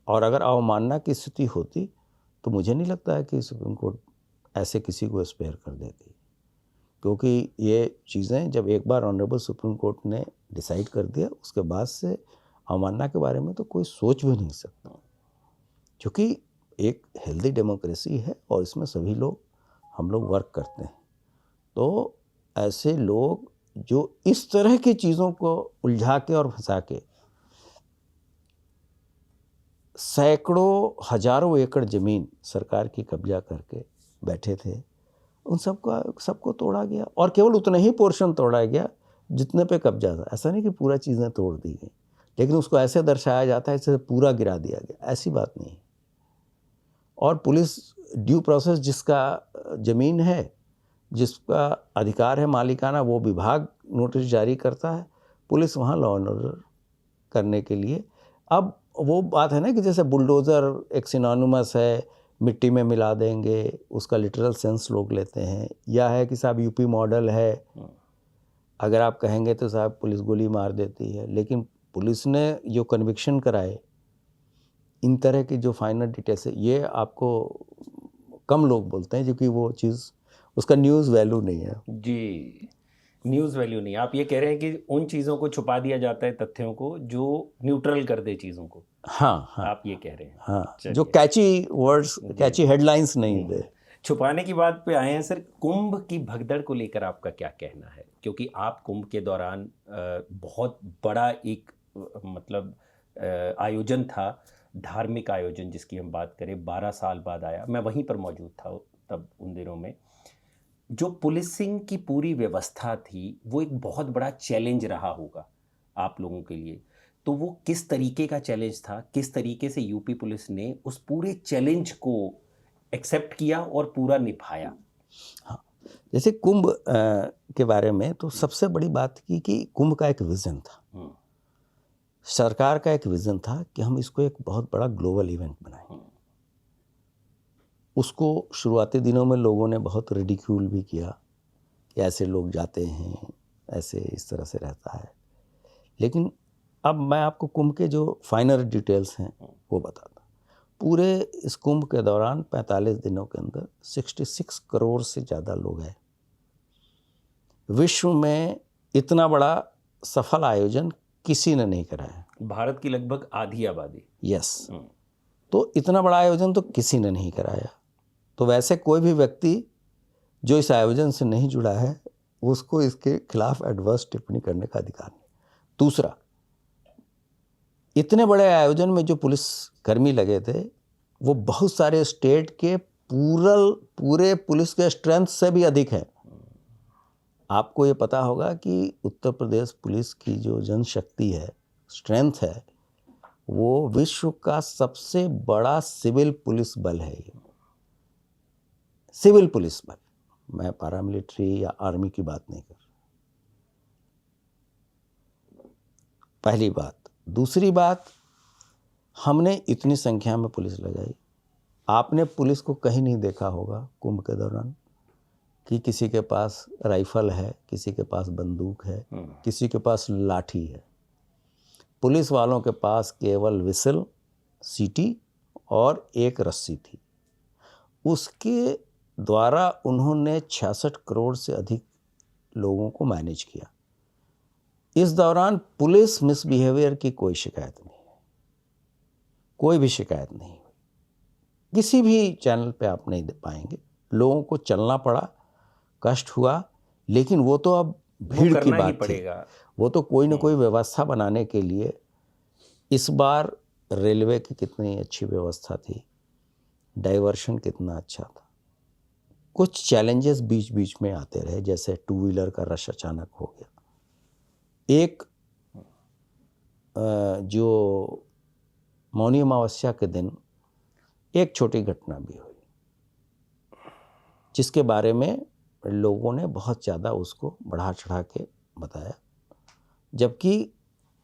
और अगर अवमानना की स्थिति होती तो मुझे नहीं लगता है कि सुप्रीम कोर्ट ऐसे किसी को स्पेयर कर देती, क्योंकि ये चीज़ें जब एक बार ऑनरेबल सुप्रीम कोर्ट ने डिसाइड कर दिया उसके बाद से अवमानना के बारे में तो कोई सोच भी नहीं सकता, क्योंकि एक हेल्दी डेमोक्रेसी है और इसमें सभी लोग, हम लोग वर्क करते हैं। तो ऐसे लोग जो इस तरह की चीज़ों को उलझा के और फंसा के सैकड़ों हजारों एकड़ ज़मीन सरकार की कब्जा करके बैठे थे, उन सबको तोड़ा गया, और केवल उतना ही पोर्शन तोड़ा गया जितने पे कब्जा था। ऐसा नहीं कि पूरा चीज़ें तोड़ दी गई, लेकिन उसको ऐसे दर्शाया जाता है जैसे पूरा गिरा दिया गया, ऐसी बात नहीं। और पुलिस ड्यू प्रोसेस, जिसका ज़मीन है, जिसका अधिकार है मालिकाना, वो विभाग नोटिस जारी करता है, पुलिस वहाँ लॉ एंड ऑर्डर करने के लिए। अब वो बात है ना कि जैसे बुलडोज़र एक सिनोनिमस है, मिट्टी में मिला देंगे, उसका लिटरल सेंस लोग लेते हैं, या है कि साहब यूपी मॉडल है, अगर आप कहेंगे तो साहब पुलिस गोली मार देती है। लेकिन पुलिस ने जो कन्विक्शन कराए, इन तरह की जो फाइनल डिटेल्स है, ये आपको कम लोग बोलते हैं, क्योंकि वो चीज़, उसका न्यूज़ वैल्यू नहीं है। जी न्यूज़ वैल्यू नहीं, आप ये कह रहे हैं कि उन चीज़ों को छुपा दिया जाता है, तथ्यों को जो न्यूट्रल कर दे चीज़ों को, हाँ हाँ आप ये कह रहे हैं। हाँ, चलिए। जो कैची वर्ड्स, कैची हेडलाइंस नहीं दे। छुपाने की बात पे आए हैं सर, कुंभ की भगदड़ को लेकर आपका क्या कहना है? क्योंकि आप कुंभ के दौरान बहुत बड़ा एक मतलब आयोजन था, धार्मिक आयोजन जिसकी हम बात करें, 12 साल बाद आया, मैं वहीं पर मौजूद था तब उन दिनों में। जो पुलिसिंग की पूरी व्यवस्था थी वो एक बहुत बड़ा चैलेंज रहा होगा आप लोगों के लिए, तो वो किस तरीके का चैलेंज था, किस तरीके से यूपी पुलिस ने उस पूरे चैलेंज को एक्सेप्ट किया और पूरा निभाया? हाँ, जैसे कुंभ के बारे में तो सबसे बड़ी बात की कि कुंभ का एक विज़न था, सरकार का एक विज़न था कि हम इसको एक बहुत बड़ा ग्लोबल इवेंट बनाएं। उसको शुरुआती दिनों में लोगों ने बहुत रिडिक्यूल भी किया कि ऐसे लोग जाते हैं, ऐसे इस तरह से रहता है। लेकिन अब मैं आपको कुंभ के जो फाइनल डिटेल्स हैं वो बताता हूँ। पूरे इस कुंभ के दौरान 45 दिनों के अंदर 66 करोड़ से ज़्यादा लोग हैं। विश्व में इतना बड़ा सफल आयोजन किसी ने नहीं कराया। भारत की लगभग आधी आबादी। यस, तो इतना बड़ा आयोजन तो किसी ने नहीं कराया। तो वैसे कोई भी व्यक्ति जो इस आयोजन से नहीं जुड़ा है उसको इसके खिलाफ एडवर्स टिप्पणी करने का अधिकार नहीं। दूसरा, इतने बड़े आयोजन में जो पुलिस कर्मी लगे थे वो बहुत सारे स्टेट के पूरे पुलिस के स्ट्रेंथ से भी अधिक है। आपको ये पता होगा कि उत्तर प्रदेश पुलिस की जो जनशक्ति है, स्ट्रेंथ है, वो विश्व का सबसे बड़ा सिविल पुलिस बल है। सिविल पुलिस बल, मैं पैरामिलिट्री या आर्मी की बात नहीं कर रहा। पहली बात। दूसरी बात, हमने इतनी संख्या में पुलिस लगाई। आपने पुलिस को कहीं नहीं देखा होगा कुंभ के दौरान कि किसी के पास राइफल है, किसी के पास बंदूक है, किसी के पास लाठी है। पुलिस वालों के पास केवल विसल, सीटी और एक रस्सी थी। उसके द्वारा उन्होंने 66 करोड़ से अधिक लोगों को मैनेज किया। इस दौरान पुलिस मिसबिहेवियर की कोई शिकायत नहीं है, कोई भी शिकायत नहीं हुई। किसी भी चैनल पे आप नहीं दे पाएंगे। लोगों को चलना पड़ा, कष्ट हुआ, लेकिन वो तो अब भीड़ की बात थी। वो तो कोई ना कोई व्यवस्था बनाने के लिए, इस बार रेलवे की कितनी अच्छी व्यवस्था थी, डाइवर्शन कितना अच्छा था। कुछ चैलेंजेस बीच बीच में आते रहे, जैसे 2 व्हीलर का रश अचानक हो गया। एक जो मौनी अमावस्या के दिन एक छोटी घटना भी हुई जिसके बारे में लोगों ने बहुत ज़्यादा उसको बढ़ा चढ़ा के बताया, जबकि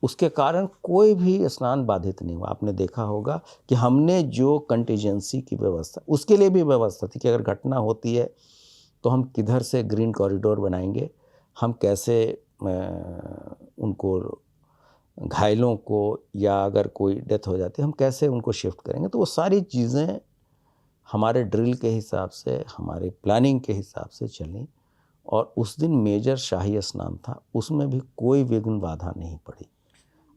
उसके कारण कोई भी स्नान बाधित नहीं हुआ। आपने देखा होगा कि हमने जो कंटीजेंसी की व्यवस्था, उसके लिए भी व्यवस्था थी कि अगर घटना होती है तो हम किधर से ग्रीन कॉरिडोर बनाएंगे, हम कैसे उनको घायलों को, या अगर कोई डेथ हो जाती है हम कैसे उनको शिफ्ट करेंगे। तो वो सारी चीज़ें हमारे ड्रिल के हिसाब से, हमारे प्लानिंग के हिसाब से चली। और उस दिन मेजर शाही स्नान था, उसमें भी कोई विघ्न बाधा नहीं पड़ी।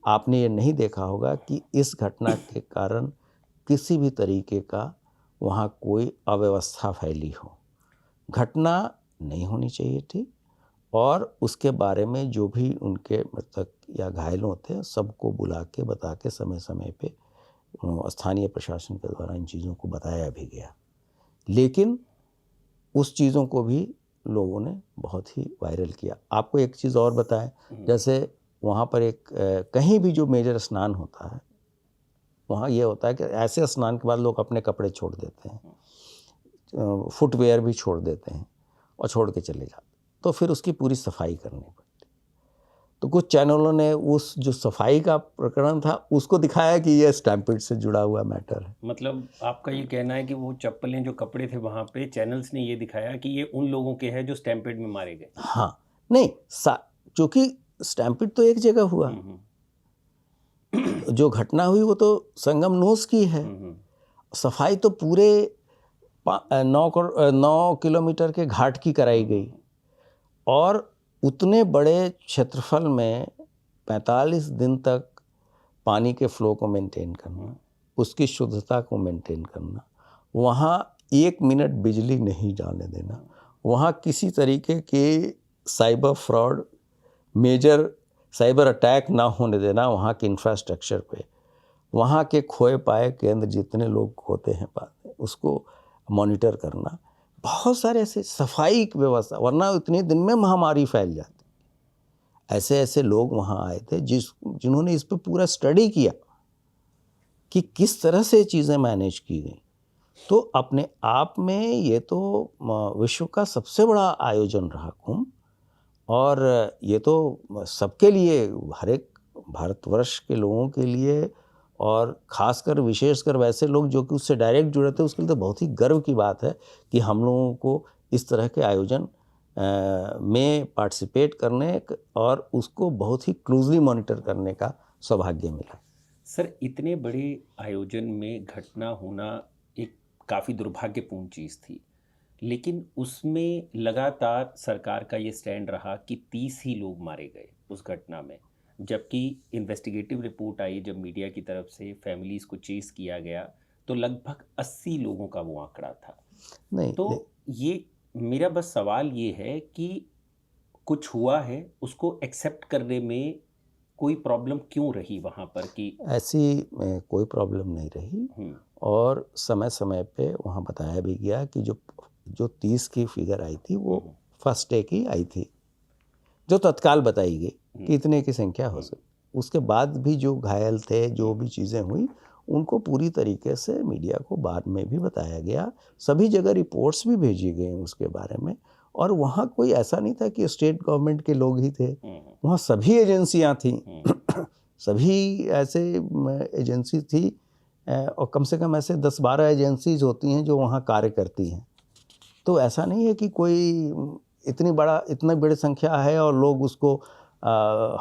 आपने ये नहीं देखा होगा कि इस घटना के कारण किसी भी तरीके का वहाँ कोई अव्यवस्था फैली हो। घटना नहीं होनी चाहिए थी, और उसके बारे में जो भी उनके मृतक या घायल होते सबको बुला के बता के समय समय पे स्थानीय प्रशासन के द्वारा इन चीज़ों को बताया भी गया। लेकिन उस चीज़ों को भी लोगों ने बहुत ही वायरल किया। आपको एक चीज़ और बताएं, जैसे वहाँ पर एक कहीं भी जो मेजर स्नान होता है वहाँ ये होता है कि ऐसे स्नान के बाद लोग अपने कपड़े छोड़ देते हैं, फुटवेयर भी छोड़ देते हैं और छोड़ के चले जाते, तो फिर उसकी पूरी सफाई करनी पड़ती। तो कुछ चैनलों ने उस जो सफाई का प्रकरण था उसको दिखाया कि ये स्टैम्पिड से जुड़ा हुआ मैटर है। मतलब आपका ये कहना है कि वो चप्पलें जो कपड़े थे वहाँ पे, चैनल्स ने ये दिखाया कि ये उन लोगों के हैं जो स्टैम्पिड में मारे गए? हाँ, नहीं, क्योंकि स्टैम्पिड तो एक जगह हुआ, जो घटना हुई वो तो संगम नोस की है। सफाई तो पूरे 9 किलोमीटर के घाट की कराई गई, और उतने बड़े क्षेत्रफल में 45 दिन तक पानी के फ्लो को मेंटेन करना, उसकी शुद्धता को मेंटेन करना, वहाँ 1 मिनट बिजली नहीं जाने देना, वहाँ किसी तरीके के cyber fraud, major cyber attack ना होने देना वहाँ के इंफ्रास्ट्रक्चर पे, वहाँ के खोए पाए केंद्र जितने लोग होते हैं उसको मॉनिटर करना, बहुत सारे ऐसे सफाई की व्यवस्था, वरना इतने दिन में महामारी फैल जाती। ऐसे ऐसे लोग वहाँ आए थे जिन्होंने इस पे पूरा स्टडी किया कि किस तरह से चीज़ें मैनेज की गई। तो अपने आप में ये तो विश्व का सबसे बड़ा आयोजन रहा कुंभ, और ये तो सबके लिए, हर एक भारतवर्ष के लोगों के लिए, और ख़ासकर विशेषकर वैसे लोग जो कि उससे डायरेक्ट जुड़े थे, उसके लिए तो बहुत ही गर्व की बात है कि हम लोगों को इस तरह के आयोजन में पार्टिसिपेट करने और उसको बहुत ही क्लोजली मॉनिटर करने का सौभाग्य मिला। सर, इतने बड़े आयोजन में घटना होना एक काफ़ी दुर्भाग्यपूर्ण चीज़ थी, लेकिन उसमें लगातार सरकार का ये स्टैंड रहा कि 30 ही लोग मारे गए उस घटना में, जबकि इन्वेस्टिगेटिव रिपोर्ट आई जब मीडिया की तरफ से फैमिलीज़ को चेस किया गया तो लगभग 80 लोगों का वो आंकड़ा था। नहीं तो ये मेरा बस सवाल ये है कि कुछ हुआ है, उसको एक्सेप्ट करने में कोई प्रॉब्लम क्यों रही वहाँ पर कि ऐसी कोई प्रॉब्लम नहीं रही, और समय समय पे वहाँ बताया भी गया कि जो 30 की फिगर आई थी वो फर्स्ट डे की आई थी, जो तत्काल बताई गई कि इतने की संख्या हो सकती। उसके बाद भी जो घायल थे, जो भी चीज़ें हुई, उनको पूरी तरीके से मीडिया को बाद में भी बताया गया, सभी जगह रिपोर्ट्स भी भेजी गई उसके बारे में। और वहाँ कोई ऐसा नहीं था कि स्टेट गवर्नमेंट के लोग ही थे, वहाँ सभी एजेंसियाँ थीं सभी ऐसे एजेंसी थी, और कम से कम ऐसे 10-12 एजेंसीज होती हैं जो वहाँ कार्य करती हैं। तो ऐसा नहीं है कि कोई इतनी बड़ी संख्या है और लोग उसको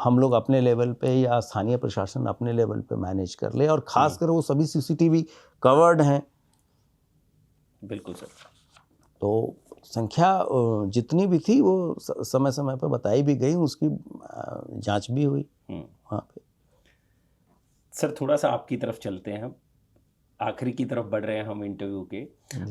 हम लोग अपने लेवल पे या स्थानीय प्रशासन अपने लेवल पे मैनेज कर ले, और ख़ासकर वो सभी सीसीटीवी कवर्ड हैं। बिल्कुल सर। तो संख्या जितनी भी थी वो समय समय पर बताई भी गई, उसकी जांच भी हुई वहाँ पे। सर, थोड़ा सा आपकी तरफ चलते हैं, हम आखिरी की तरफ बढ़ रहे हैं हम इंटरव्यू के।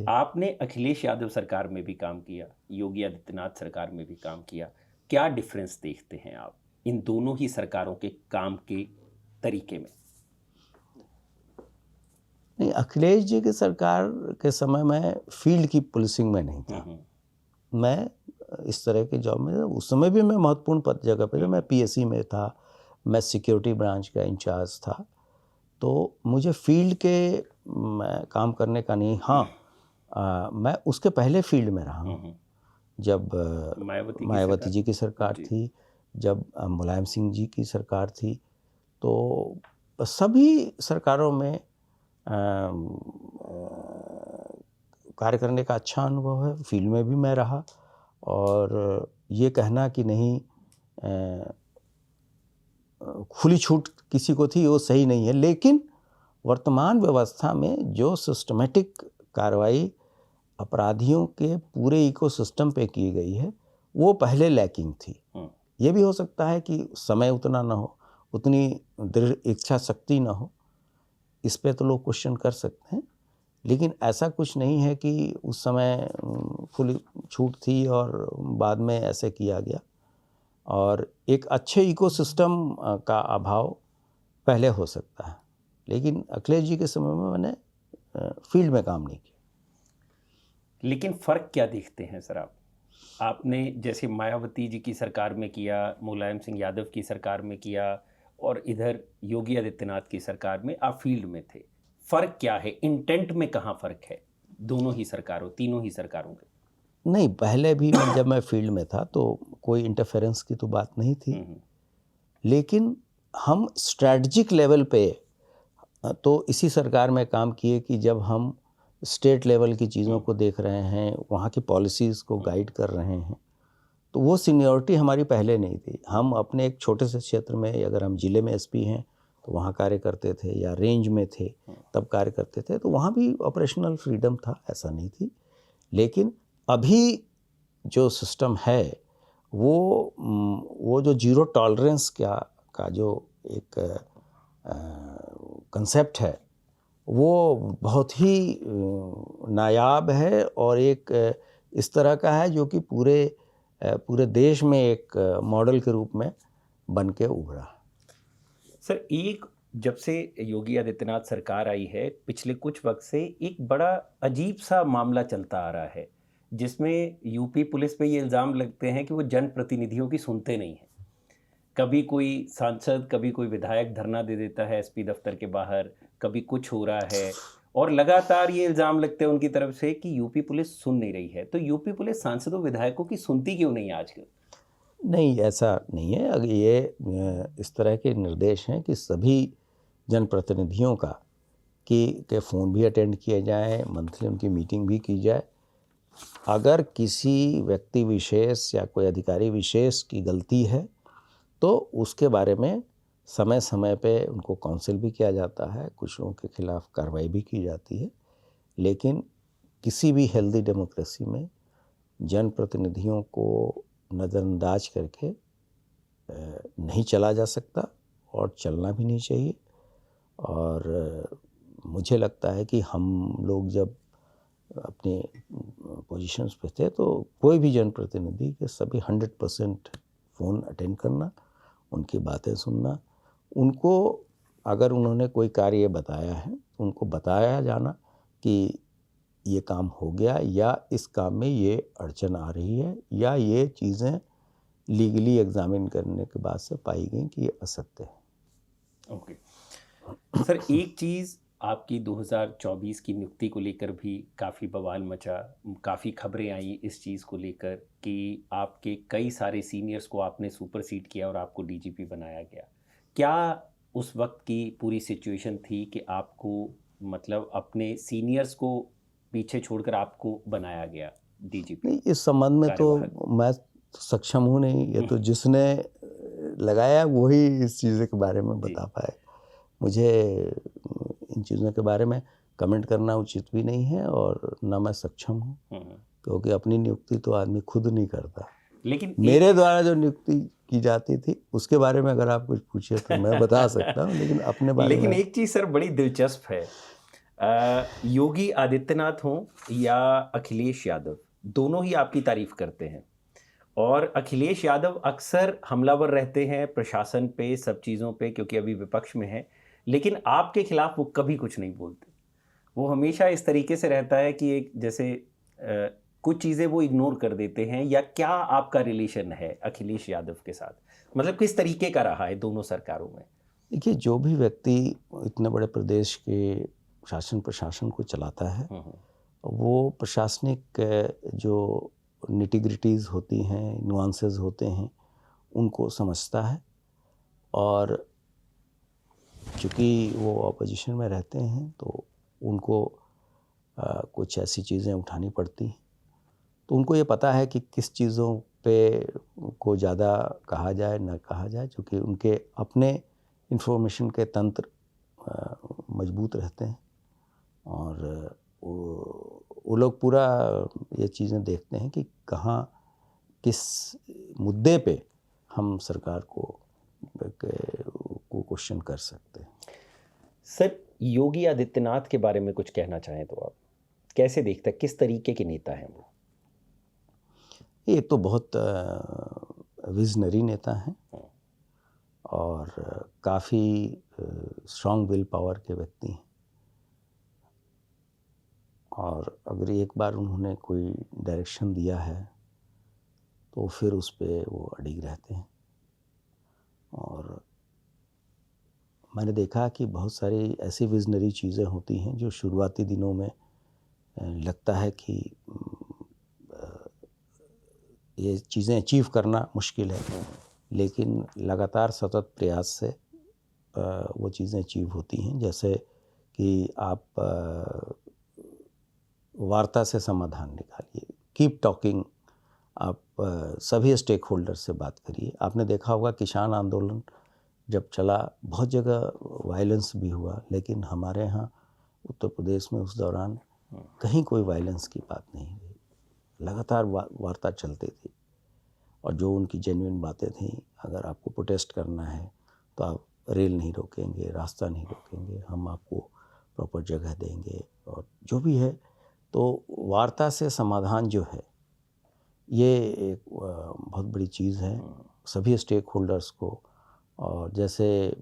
आपने अखिलेश यादव सरकार में भी काम किया, योगी आदित्यनाथ सरकार में भी काम किया, क्या डिफरेंस देखते हैं आप इन दोनों ही सरकारों के काम के तरीके में? नहीं, अखिलेश जी की सरकार के समय में फील्ड की पुलिसिंग में नहीं था। मैं इस तरह के जॉब में, उस समय भी मैं महत्वपूर्ण पद जगह पे था, मैं पीएससी में था, मैं सिक्योरिटी ब्रांच का इंचार्ज था, तो मुझे फील्ड के काम करने का नहीं। हाँ, मैं उसके पहले फील्ड में रहा हूँ, जब मायावती जी की सरकार थी, जब मुलायम सिंह जी की सरकार थी, तो सभी सरकारों में कार्य करने का अच्छा अनुभव है। फील्ड में भी मैं रहा, और ये कहना कि नहीं खुली छूट किसी को थी वो सही नहीं है, लेकिन वर्तमान व्यवस्था में जो सिस्टमेटिक कार्रवाई अपराधियों के पूरे इकोसिस्टम पे की गई है वो पहले लैकिंग थी। ये भी हो सकता है कि समय उतना ना हो, उतनी दृढ़ इच्छा शक्ति ना हो, इस पे तो लोग क्वेश्चन कर सकते हैं, लेकिन ऐसा कुछ नहीं है कि उस समय खुली छूट थी और बाद में ऐसे किया गया। और एक अच्छे इकोसिस्टम का अभाव पहले हो सकता है, लेकिन अखिलेश जी के समय में मैंने फील्ड में काम नहीं किया। लेकिन फ़र्क क्या देखते हैं सर आप? आपने जैसे मायावती जी की सरकार में किया, मुलायम सिंह यादव की सरकार में किया, और इधर योगी आदित्यनाथ की सरकार में आप फील्ड में थे। फ़र्क क्या है? इंटेंट में कहाँ फ़र्क है दोनों ही सरकारों, तीनों ही सरकारों के? नहीं, पहले भी जब मैं फील्ड में था तो कोई इंटरफेरेंस की तो बात नहीं थी, लेकिन हम स्ट्रैटेजिक लेवल पे तो इसी सरकार में काम किए कि जब हम स्टेट लेवल की चीज़ों को देख रहे हैं, वहाँ की पॉलिसीज़ को गाइड कर रहे हैं, तो वो सीनियरिटी हमारी पहले नहीं थी। हम अपने एक छोटे से क्षेत्र में, अगर हम ज़िले में एसपी हैं तो वहाँ कार्य करते थे, या रेंज में थे तब कार्य करते थे, तो वहाँ भी ऑपरेशनल फ्रीडम था, ऐसा नहीं थी। लेकिन अभी जो सिस्टम है वो जो जीरो टॉलरेंस का जो एक कंसेप्ट है वो बहुत ही नायाब है और एक इस तरह का है जो कि पूरे देश में एक मॉडल के रूप में बन के उभरा। सर, एक जब से योगी आदित्यनाथ सरकार आई है पिछले कुछ वक्त से एक बड़ा अजीब सा मामला चलता आ रहा है जिसमें यूपी पुलिस पे ये इल्ज़ाम लगते हैं कि वो जनप्रतिनिधियों की सुनते नहीं हैं। कभी कोई सांसद, कभी कोई विधायक धरना दे देता है एसपी दफ्तर के बाहर, कभी कुछ हो रहा है और लगातार ये इल्ज़ाम लगते हैं उनकी तरफ से कि यूपी पुलिस सुन नहीं रही है। तो यूपी पुलिस सांसदों विधायकों की सुनती क्यों नहीं आजकल? नहीं, ऐसा नहीं है। अगर ये इस तरह के निर्देश हैं कि सभी जनप्रतिनिधियों के फ़ोन भी अटेंड किए जाएं, मंथली उनकी मीटिंग भी की जाए। अगर किसी व्यक्ति विशेष या कोई अधिकारी विशेष की गलती है तो उसके बारे में समय समय पे उनको काउंसिल भी किया जाता है, कुछ लोगों के खिलाफ कार्रवाई भी की जाती है। लेकिन किसी भी हेल्दी डेमोक्रेसी में जनप्रतिनिधियों को नज़रअंदाज करके नहीं चला जा सकता और चलना भी नहीं चाहिए। और मुझे लगता है कि हम लोग जब अपने पोजीशंस पे थे तो कोई भी जनप्रतिनिधि के सभी 100% फ़ोन अटेंड करना, उनकी बातें सुनना, उनको अगर उन्होंने कोई कार्य बताया है उनको बताया जाना कि ये काम हो गया या इस काम में ये अड़चन आ रही है या ये चीज़ें लीगली एग्जामिन करने के बाद से पाई गई कि ये असत्य है। ओके सर, एक चीज़ आपकी 2024 की नियुक्ति को लेकर भी काफ़ी बवाल मचा, काफ़ी खबरें आई इस चीज़ को लेकर कि आपके कई सारे सीनियर्स को आपने सुपरसीड किया और आपको डीजीपी बनाया गया। क्या उस वक्त की पूरी सिचुएशन थी कि आपको मतलब अपने सीनियर्स को पीछे छोड़कर आपको बनाया गया डीजीपी? नहीं, इस संबंध में तो मैं सक्षम हूँ नहीं, ये तो जिसने लगाया वही इस चीज़ के बारे में बता पाए। मुझे इन चीज़ों के बारे में कमेंट करना उचित भी नहीं है और ना मैं सक्षम हूँ, क्योंकि अपनी नियुक्ति तो आदमी खुद नहीं करता। लेकिन मेरे द्वारा जो नियुक्ति की जाती थी उसके बारे में अगर आप कुछ पूछे तो मैं बता सकता हूँ, लेकिन अपने बारे में। लेकिन एक चीज़ सर बड़ी दिलचस्प है, योगी आदित्यनाथ हों या अखिलेश यादव, दोनों ही आपकी तारीफ करते हैं और अखिलेश यादव अक्सर हमलावर रहते हैं प्रशासन पे, सब चीज़ों पे, क्योंकि अभी विपक्ष में है। लेकिन आपके खिलाफ वो कभी कुछ नहीं बोलते। वो हमेशा इस तरीके से रहता है कि एक जैसे कुछ चीज़ें वो इग्नोर कर देते हैं। या क्या आपका रिलेशन है अखिलेश यादव के साथ, मतलब किस तरीके का रहा है दोनों सरकारों में? देखिए, जो भी व्यक्ति इतने बड़े प्रदेश के शासन प्रशासन को चलाता है वो प्रशासनिक जो निटिग्रिटीज़ होती हैं, नुआंसेस होते हैं, उनको समझता है। और चूँकि वो ऑपोजिशन में रहते हैं तो उनको कुछ ऐसी चीज़ें उठानी पड़ती हैं, तो उनको ये पता है कि किस चीज़ों पे को ज़्यादा कहा जाए ना कहा जाए, क्योंकि उनके अपने इंफॉर्मेशन के तंत्र मजबूत रहते हैं और वो लोग पूरा ये चीज़ें देखते हैं कि कहाँ किस मुद्दे पे हम सरकार को क्वेश्चन कर सकते हैं। सर, योगी आदित्यनाथ के बारे में कुछ कहना चाहें तो आप कैसे देखते हैं, किस तरीके के नेता हैं वो? ये तो बहुत विजनरी नेता हैं और काफ़ी स्ट्रॉन्ग विल पावर के व्यक्ति हैं और अगर एक बार उन्होंने कोई डायरेक्शन दिया है तो फिर उस पे वो अड़िग रहते हैं। और मैंने देखा कि बहुत सारी ऐसी विजनरी चीज़ें होती हैं जो शुरुआती दिनों में लगता है कि ये चीज़ें अचीव करना मुश्किल है, लेकिन लगातार सतत प्रयास से वो चीज़ें अचीव होती हैं। जैसे कि आप वार्ता से समाधान निकालिए, कीप टॉकिंग, आप सभी स्टेक होल्डर से बात करिए। आपने देखा होगा किसान आंदोलन जब चला, बहुत जगह वायलेंस भी हुआ, लेकिन हमारे यहाँ उत्तर प्रदेश में उस दौरान कहीं कोई वायलेंस की बात नहीं हुई, लगातार वार्ता चलती थी। और जो उनकी जेन्युइन बातें थी, अगर आपको प्रोटेस्ट करना है तो आप रेल नहीं रोकेंगे, रास्ता नहीं रोकेंगे, हम आपको प्रॉपर जगह देंगे, और जो भी है। तो वार्ता से समाधान जो है ये एक बहुत बड़ी चीज़ है सभी स्टेक होल्डर्स को। और जैसे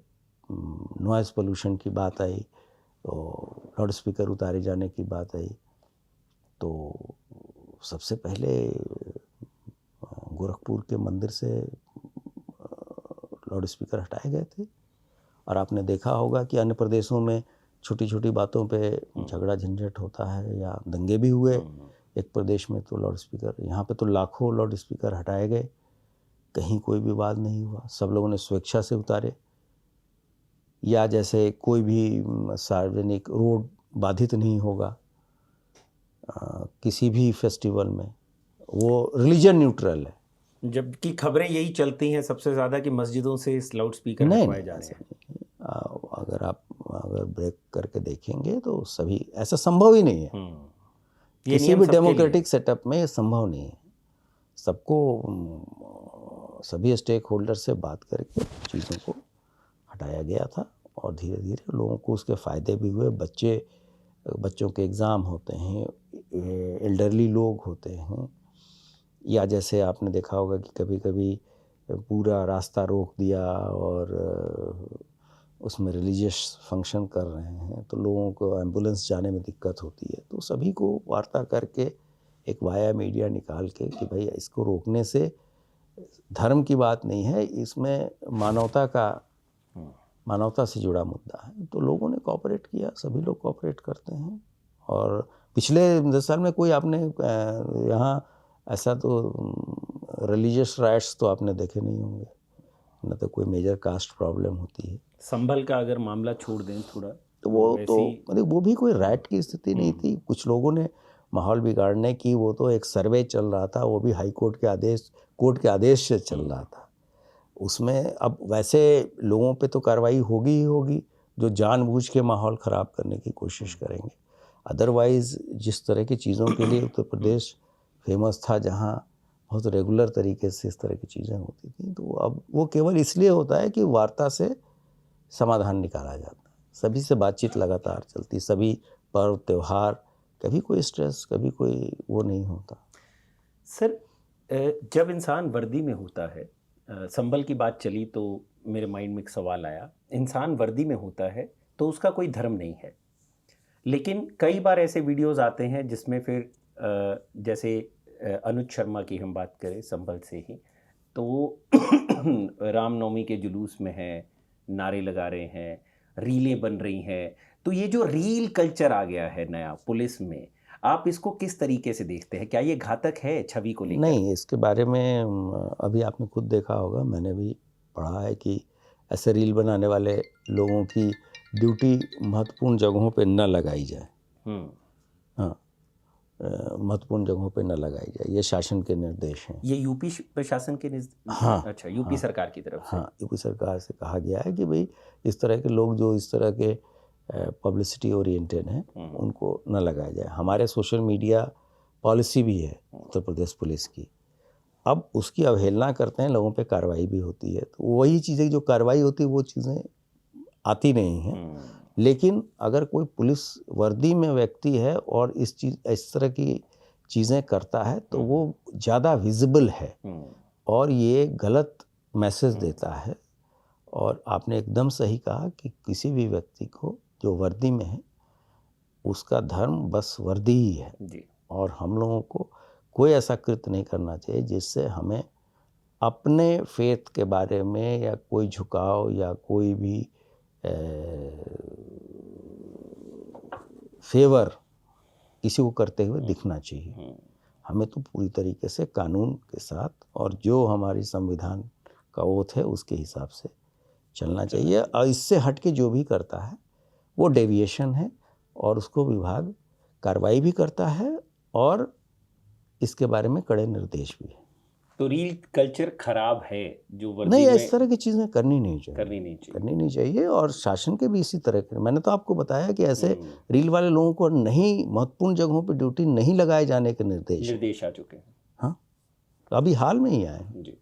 नॉइज़ पोल्यूशन की बात आई, तो लाउड स्पीकर उतारे जाने की बात आई, तो सबसे पहले गोरखपुर के मंदिर से लाउड स्पीकर हटाए गए थे। और आपने देखा होगा कि अन्य प्रदेशों में छोटी छोटी बातों पे झगड़ा झंझट होता है या दंगे भी हुए। एक प्रदेश में तो लाउड स्पीकर, यहाँ पे तो लाखों लाउड स्पीकर हटाए गए, कहीं कोई विवाद नहीं हुआ, सब लोगों ने स्वेच्छा से उतारे। या जैसे कोई भी सार्वजनिक रोड बाधित नहीं होगा किसी भी फेस्टिवल में, वो रिलीजन न्यूट्रल है। जबकि खबरें यही चलती हैं सबसे ज़्यादा कि मस्जिदों से इस लाउड स्पीकर हटवाए जा रहे हैं। अगर ब्रेक करके देखेंगे तो सभी, ऐसा संभव ही नहीं है। ये किसी नियम भी सबके लिए डेमोक्रेटिक सेटअप में ये संभव नहीं है। सबको सभी स्टेक होल्डर से बात करके चीज़ों को हटाया गया था, और धीरे धीरे लोगों को उसके फ़ायदे भी हुए। बच्चों के एग्ज़ाम होते हैं, एल्डरली लोग होते हैं, या जैसे आपने देखा होगा कि कभी कभी पूरा रास्ता रोक दिया और उसमें रिलीजियस फंक्शन कर रहे हैं तो लोगों को एम्बुलेंस जाने में दिक्कत होती है। तो सभी को वार्ता करके एक वाया मीडिया निकाल के कि भाई इसको रोकने से धर्म की बात नहीं है, इसमें मानवता से जुड़ा मुद्दा है। तो लोगों ने कोऑपरेट किया, सभी लोग कोऑपरेट करते हैं। और पिछले 10 साल में कोई आपने यहाँ ऐसा तो रिलीजियस राइट्स तो आपने देखे नहीं होंगे, न तो कोई मेजर कास्ट प्रॉब्लम होती है। संभल का अगर मामला छोड़ दें थोड़ा, तो वो तो मतलब वो भी कोई राइट की स्थिति नहीं थी। कुछ लोगों ने माहौल बिगाड़ने की, वो तो एक सर्वे चल रहा था, वो भी हाई कोर्ट के आदेश से चल रहा था। उसमें अब वैसे लोगों पे तो कार्रवाई होगी ही होगी जो जानबूझ के माहौल ख़राब करने की कोशिश करेंगे। अदरवाइज़ जिस तरह की चीज़ों के लिए उत्तर प्रदेश फेमस था, जहाँ बहुत रेगुलर तरीके से इस तरह की चीज़ें होती थी, तो अब वो केवल इसलिए होता है कि वार्ता से समाधान निकाला जाता है। सभी से बातचीत लगातार चलती, सभी पर्व त्यौहार, कभी कोई स्ट्रेस, कभी कोई वो नहीं होता। सर, जब इंसान वर्दी में होता है, संभल की बात चली तो मेरे माइंड में एक सवाल आया। इंसान वर्दी में होता है तो उसका कोई धर्म नहीं है, लेकिन कई बार ऐसे वीडियोस आते हैं जिसमें फिर जैसे अनुज शर्मा की हम बात करें संभल से ही, तो रामनवमी के जुलूस में है, नारे लगा रहे हैं, रीलें बन रही हैं। तो ये जो रील कल्चर आ गया है नया पुलिस में, आप इसको किस तरीके से देखते हैं? क्या ये घातक है छवि को लेकर? नहीं, इसके बारे में अभी आपने खुद देखा होगा, मैंने भी पढ़ा है कि ऐसे रील बनाने वाले लोगों की ड्यूटी महत्वपूर्ण जगहों पे न लगाई जाए। हाँ, महत्वपूर्ण जगहों पे न लगाई जाए, ये शासन के निर्देश हैं। ये यूपी प्रशासन के हाँ, अच्छा, यूपी सरकार की तरफ से। हाँ, यूपी सरकार से कहा गया है कि भाई इस तरह के लोग जो इस तरह के पब्लिसिटी ओरिएंटेड हैं उनको न लगाया जाए। हमारे सोशल मीडिया पॉलिसी भी है उत्तर प्रदेश पुलिस की। अब उसकी अवहेलना करते हैं, लोगों पे कार्रवाई भी होती है। तो वही चीज़ें जो कार्रवाई होती है वो चीज़ें आती नहीं हैं। लेकिन अगर कोई पुलिस वर्दी में व्यक्ति है और इस तरह की चीज़ें करता है तो वो ज़्यादा विजिबल है और ये गलत मैसेज देता है। और आपने एकदम सही कहा कि किसी भी व्यक्ति को जो वर्दी में है उसका धर्म बस वर्दी ही है जी। और हम लोगों को कोई ऐसा कृत्य नहीं करना चाहिए जिससे हमें अपने फेथ के बारे में या कोई झुकाव या कोई भी फेवर किसी को करते हुए दिखना चाहिए। हमें तो पूरी तरीके से कानून के साथ और जो हमारी संविधान का ओथ है उसके हिसाब से चलना चाहिए। और इससे हट के जो भी करता है वो डेविएशन है और उसको विभाग कार्रवाई भी करता है और इसके बारे में कड़े निर्देश भी है। तो रील कल्चर खराब है जो वर्दी नहीं, में इस तरह की चीज़ें करनी नहीं चाहिए और शासन के भी इसी तरह के। मैंने तो आपको बताया कि ऐसे रील वाले लोगों को नहीं, महत्वपूर्ण जगहों पर ड्यूटी नहीं लगाए जाने के निर्देश आ चुके हैं। हाँ, तो अभी हाल में ही आए हैं। जी,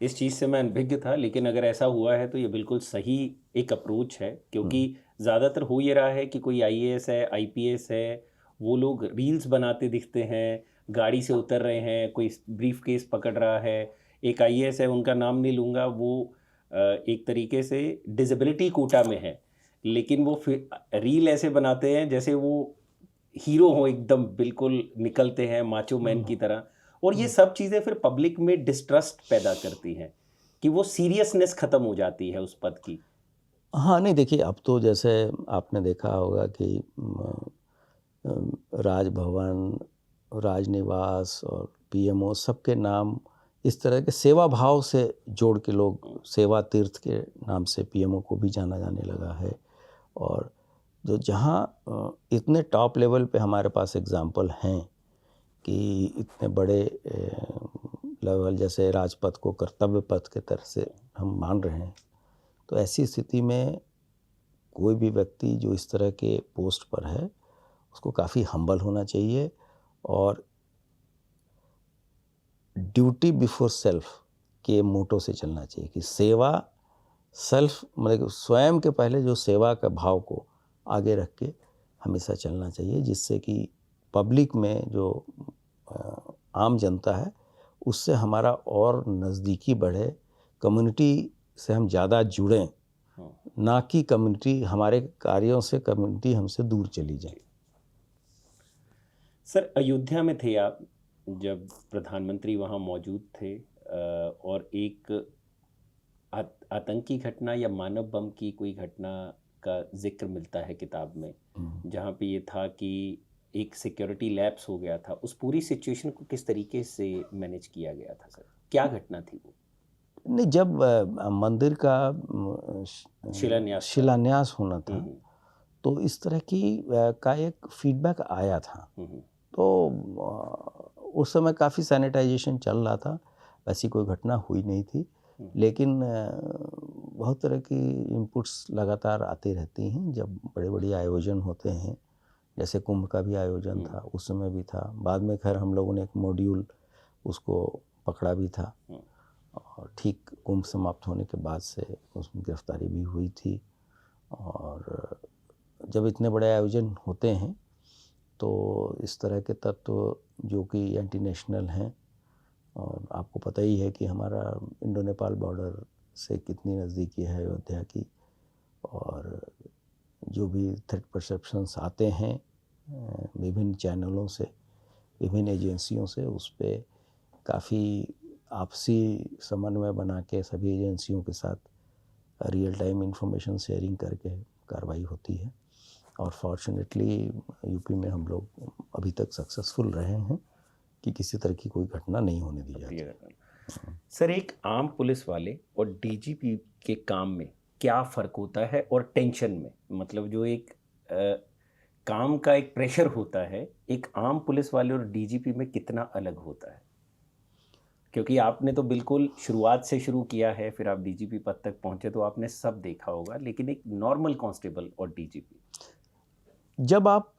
इस चीज़ से मैं अनभिज्ञ था, लेकिन अगर ऐसा हुआ है तो ये बिल्कुल सही एक अप्रोच है, क्योंकि ज़्यादातर हो ये रहा है कि कोई आईएएस है, आईपीएस है, वो लोग रील्स बनाते दिखते हैं, गाड़ी से उतर रहे हैं, कोई ब्रीफ केस पकड़ रहा है। एक आईएएस है, उनका नाम नहीं लूँगा, वो एक तरीके से डिसेबिलिटी कोटा में है, लेकिन वो फिर रील ऐसे बनाते हैं जैसे वो हीरो हो, एकदम बिल्कुल निकलते हैं माचो मैन की तरह। और ये सब चीज़ें फिर पब्लिक में डिस्ट्रस्ट पैदा करती हैं कि वो सीरियसनेस ख़त्म हो जाती है उस पद की। हाँ, नहीं देखिए, अब तो जैसे आपने देखा होगा कि राजभवन, राजनिवास और पीएमओ सबके नाम इस तरह के सेवा भाव से जोड़ के लोग सेवा तीर्थ के नाम से पीएमओ को भी जाना जाने लगा है। और जो जहाँ इतने टॉप लेवल पे हमारे पास एग्जाम्पल हैं कि इतने बड़े लेवल, जैसे राजपथ को कर्तव्य पथ के तरह से हम मान रहे हैं, तो ऐसी स्थिति में कोई भी व्यक्ति जो इस तरह के पोस्ट पर है उसको काफ़ी हम्बल होना चाहिए और ड्यूटी बिफोर सेल्फ के मोटो से चलना चाहिए कि सेवा सेल्फ, मतलब स्वयं के पहले जो सेवा का भाव को आगे रख के हमेशा चलना चाहिए, जिससे कि पब्लिक में जो आम जनता है उससे हमारा और नज़दीकी बढ़े, कम्युनिटी से हम ज़्यादा जुड़ें, ना कि कम्युनिटी हमारे कार्यों से कम्युनिटी हमसे दूर चली जाए। सर, अयोध्या में थे आप जब प्रधानमंत्री वहाँ मौजूद थे, और एक आतंकी घटना या मानव बम की कोई घटना का जिक्र मिलता है किताब में, जहाँ पे ये था कि एक सिक्योरिटी लैप्स हो गया था। उस पूरी सिचुएशन को किस तरीके से मैनेज किया गया था सर? क्या घटना थी वो? नहीं, जब मंदिर का शिलान्यास होना था तो इस तरह की का एक फीडबैक आया था। तो उस समय काफ़ी सैनिटाइजेशन चल रहा था, ऐसी कोई घटना हुई नहीं थी, लेकिन बहुत तरह की इनपुट्स लगातार आती रहती हैं जब बड़े बड़े आयोजन होते हैं। जैसे कुंभ का भी आयोजन था, उस समय भी था। बाद में खैर हम लोगों ने एक मॉड्यूल उसको पकड़ा भी था, और ठीक कुंभ समाप्त होने के बाद से उसमें गिरफ्तारी भी हुई थी। और जब इतने बड़े आयोजन होते हैं तो इस तरह के तत्व जो कि एंटी नेशनल हैं, और आपको पता ही है कि हमारा इंडो नेपाल बॉर्डर से कितनी नज़दीकी है अयोध्या की, और जो भी थ्रेट परसेप्शंस आते हैं विभिन्न चैनलों से, विभिन्न एजेंसियों से, उस पर काफ़ी आपसी समन्वय बना के सभी एजेंसियों के साथ रियल टाइम इंफॉर्मेशन शेयरिंग करके कार्रवाई होती है। और फॉर्चुनेटली यूपी में हम लोग अभी तक सक्सेसफुल रहे हैं कि किसी तरह की कोई घटना नहीं होने दी जाती। सर, एक आम पुलिस वाले और डीजीपी के काम में क्या फ़र्क होता है, और टेंशन में, मतलब जो एक काम का एक प्रेशर होता है, एक आम पुलिस वाले और डीजीपी में कितना अलग होता है? क्योंकि आपने तो बिल्कुल शुरुआत से शुरू किया है, फिर आप डीजीपी पद तक पहुंचे, तो आपने सब देखा होगा, लेकिन एक नॉर्मल कांस्टेबल और डीजीपी, जब आप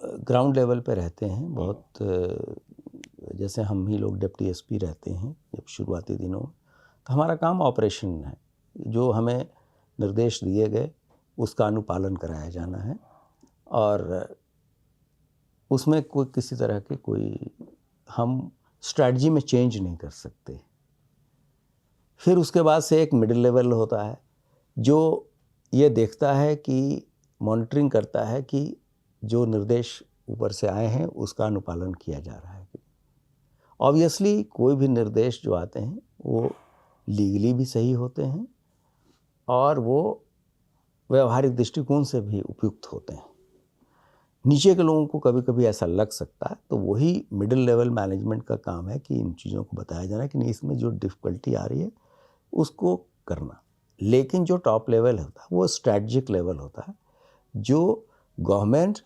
ग्राउंड लेवल पे रहते हैं, बहुत जैसे हम ही लोग डिप्टी एसपी रहते हैं जब शुरुआती दिनों, तो हमारा काम ऑपरेशन है, जो हमें निर्देश दिए गए उसका अनुपालन कराया जाना है, और उसमें कोई किसी तरह के कोई हम स्ट्रैटेजी में चेंज नहीं कर सकते। फिर उसके बाद से एक मिडिल लेवल होता है जो ये देखता है कि मॉनिटरिंग करता है कि जो निर्देश ऊपर से आए हैं उसका अनुपालन किया जा रहा है। ऑब्वियसली कोई भी निर्देश जो आते हैं वो लीगली भी सही होते हैं और वो व्यवहारिक दृष्टिकोण से भी उपयुक्त होते हैं। नीचे के लोगों को कभी कभी ऐसा लग सकता है, तो वही मिडिल लेवल मैनेजमेंट का काम है कि इन चीज़ों को बताया जाना कि नहीं, इसमें जो डिफ़िकल्टी आ रही है उसको करना। लेकिन जो टॉप लेवल होता है वो स्ट्रैटेजिक लेवल होता है, जो गवर्नमेंट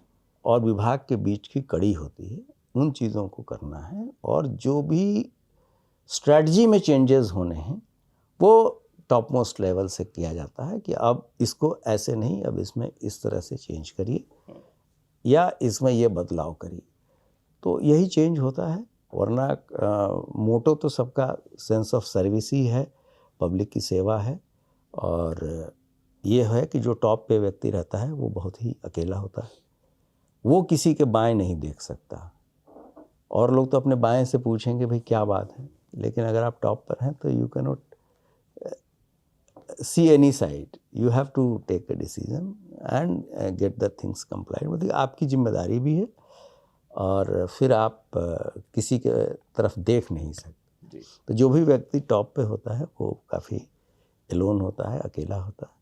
और विभाग के बीच की कड़ी होती है, उन चीज़ों को करना है। और जो भी स्ट्रैटेजी में चेंजेस होने हैं वो टॉप मोस्ट लेवल से किया जाता है कि अब इसको ऐसे नहीं, अब इसमें इस तरह से चेंज करिए या इसमें ये बदलाव करिए। तो यही चेंज होता है वरना मोटो तो सबका सेंस ऑफ सर्विस ही है, पब्लिक की सेवा है। और ये है कि जो टॉप पे व्यक्ति रहता है वो बहुत ही अकेला होता है, वो किसी के बाएं नहीं देख सकता। और लोग तो अपने बाएं से पूछेंगे भाई क्या बात है, लेकिन अगर आप टॉप पर हैं तो you can not see any side, you have to take a decision and get the things complied. मतलब आपकी जिम्मेदारी भी है और फिर आप किसी के तरफ देख नहीं सकते। तो जो भी व्यक्ति टॉप पे होता है वो काफ़ी एलोन होता है, अकेला होता है,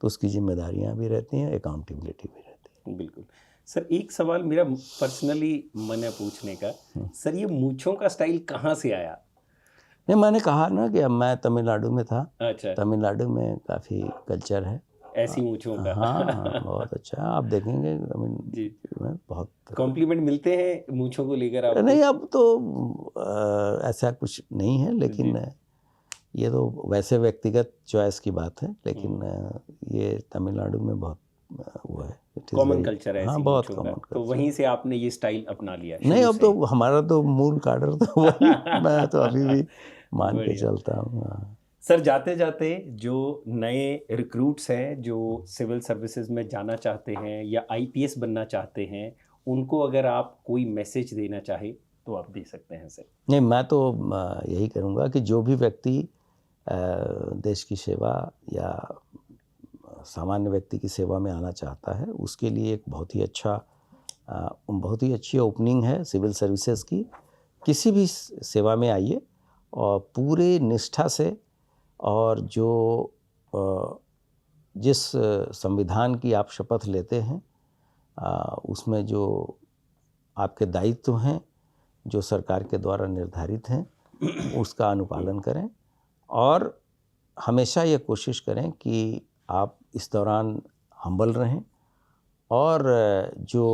तो उसकी जिम्मेदारियां भी रहती हैं, अकाउंटेबिलिटी भी रहती है। बिल्कुल सर, एक सवाल मेरा पर्सनली मन है पूछने का, सर ये मूंछों का स्टाइल कहाँ से आया? नहीं, मैंने कहा ना कि अब मैं तमिलनाडु में था। अच्छा, तमिलनाडु में काफ़ी कल्चर है ऐसी मूंछों का। हाँ, बहुत अच्छा है, आप देखेंगे जी, में बहुत कॉम्प्लीमेंट मिलते हैं मूंछों को लेकर आपको? नहीं, अब तो ऐसा कुछ नहीं है, लेकिन ये तो वैसे व्यक्तिगत चॉइस की बात है, लेकिन ये तमिलनाडु में बहुत हुआ है, कॉमन कल्चर है। हाँ, बहुत मूंछों का। कॉमन तो वहीं से आपने ये स्टाइल अपना लिया? नहीं, शुरू अब से? तो हमारा तो मूल काडर तो वही मैं तो अभी भी मान के बढ़िया। चलता हूँ। हाँ। सर जाते जाते जो नए रिक्रूट्स हैं जो सिविल सर्विसेज में जाना चाहते हैं या आईपीएस बनना चाहते हैं, उनको अगर आप कोई मैसेज देना चाहे तो आप दे सकते हैं सर। नहीं, मैं तो यही करूँगा कि जो भी व्यक्ति देश की सेवा या सामान्य व्यक्ति की सेवा में आना चाहता है, उसके लिए एक बहुत ही अच्छी ओपनिंग है सिविल सर्विसेज की। किसी भी सेवा में आइए और पूरे निष्ठा से, और जो जिस संविधान की आप शपथ लेते हैं उसमें जो आपके दायित्व हैं जो सरकार के द्वारा निर्धारित हैं उसका अनुपालन करें, और हमेशा ये कोशिश करें कि आप इस दौरान हम्बल रहें और जो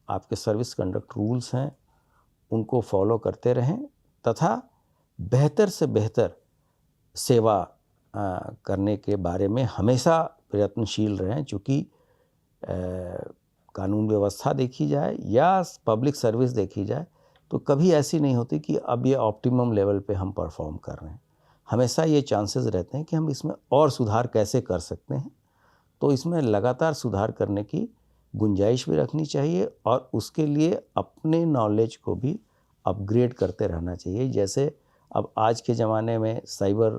आपके सर्विस कंडक्ट रूल्स हैं उनको फॉलो करते रहें, तथा बेहतर से बेहतर सेवा करने के बारे में हमेशा प्रयत्नशील रहें। चूँकि कानून व्यवस्था देखी जाए या पब्लिक सर्विस देखी जाए तो कभी ऐसी नहीं होती कि अब ये ऑप्टिमम लेवल पे हम परफॉर्म कर रहे हैं। हमेशा ये चांसेस रहते हैं कि हम इसमें और सुधार कैसे कर सकते हैं, तो इसमें लगातार सुधार करने की गुंजाइश भी रखनी चाहिए और उसके लिए अपने नॉलेज को भी अपग्रेड करते रहना चाहिए। जैसे अब आज के ज़माने में साइबर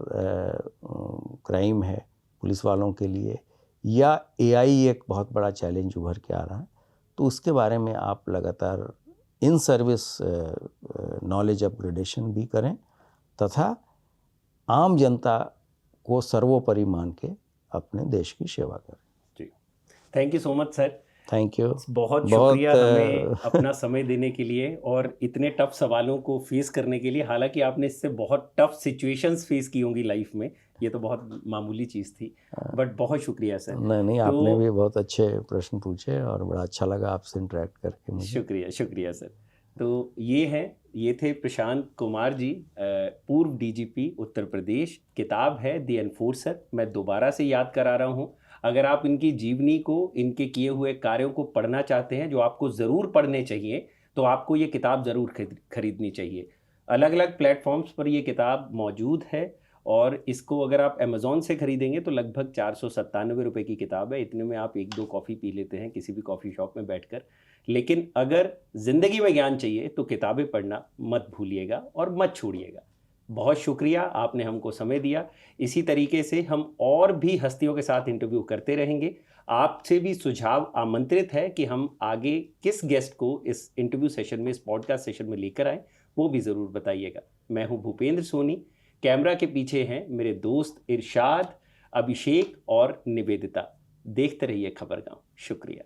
क्राइम है पुलिस वालों के लिए, या एआई एक बहुत बड़ा चैलेंज उभर के आ रहा है, तो उसके बारे में आप लगातार इन सर्विस नॉलेज अपग्रेडेशन भी करें तथा आम जनता को सर्वोपरि मान के अपने देश की सेवा करें। जी, thank you so much sir. Thank you, बहुत शुक्रिया हमें अपना समय देने के लिए और इतने टफ सवालों को फेस करने के लिए। हालांकि आपने इससे बहुत टफ सिचुएशंस फेस की होंगी लाइफ में, ये तो बहुत मामूली चीज़ थी, बट बहुत शुक्रिया सर। नहीं, आपने भी बहुत अच्छे प्रश्न पूछे और बड़ा अच्छा लगा आपसे इंटरेक्ट करके मुझे। शुक्रिया सर। तो ये थे प्रशांत कुमार जी, पूर्व डीजीपी उत्तर प्रदेश। किताब है द एनफोर्सर। मैं दोबारा से याद करा रहा हूँ, अगर आप इनकी जीवनी को, इनके किए हुए कार्यों को पढ़ना चाहते हैं, जो आपको ज़रूर पढ़ने चाहिए, तो आपको ये किताब ज़रूर खरीदनी चाहिए। अलग अलग प्लेटफॉर्म्स पर ये किताब मौजूद है और इसको अगर आप अमेज़ॉन से ख़रीदेंगे तो लगभग 497 रुपये की किताब है। इतने में आप 1-2 कॉफ़ी पी लेते हैं किसी भी कॉफ़ी शॉप में बैठकर। लेकिन अगर ज़िंदगी में ज्ञान चाहिए तो किताबें पढ़ना मत भूलिएगा और मत छोड़िएगा। बहुत शुक्रिया, आपने हमको समय दिया। इसी तरीके से हम और भी हस्तियों के साथ इंटरव्यू करते रहेंगे। आपसे भी सुझाव आमंत्रित है कि हम आगे किस गेस्ट को इस इंटरव्यू सेशन में, इस पॉडकास्ट सेशन में लेकर आएँ, वो भी ज़रूर बताइएगा। मैं हूँ भूपेंद्र सोनी, कैमरा के पीछे हैं मेरे दोस्त इरशाद, अभिषेक और निवेदिता। देखते रहिए खबरगांव। शुक्रिया।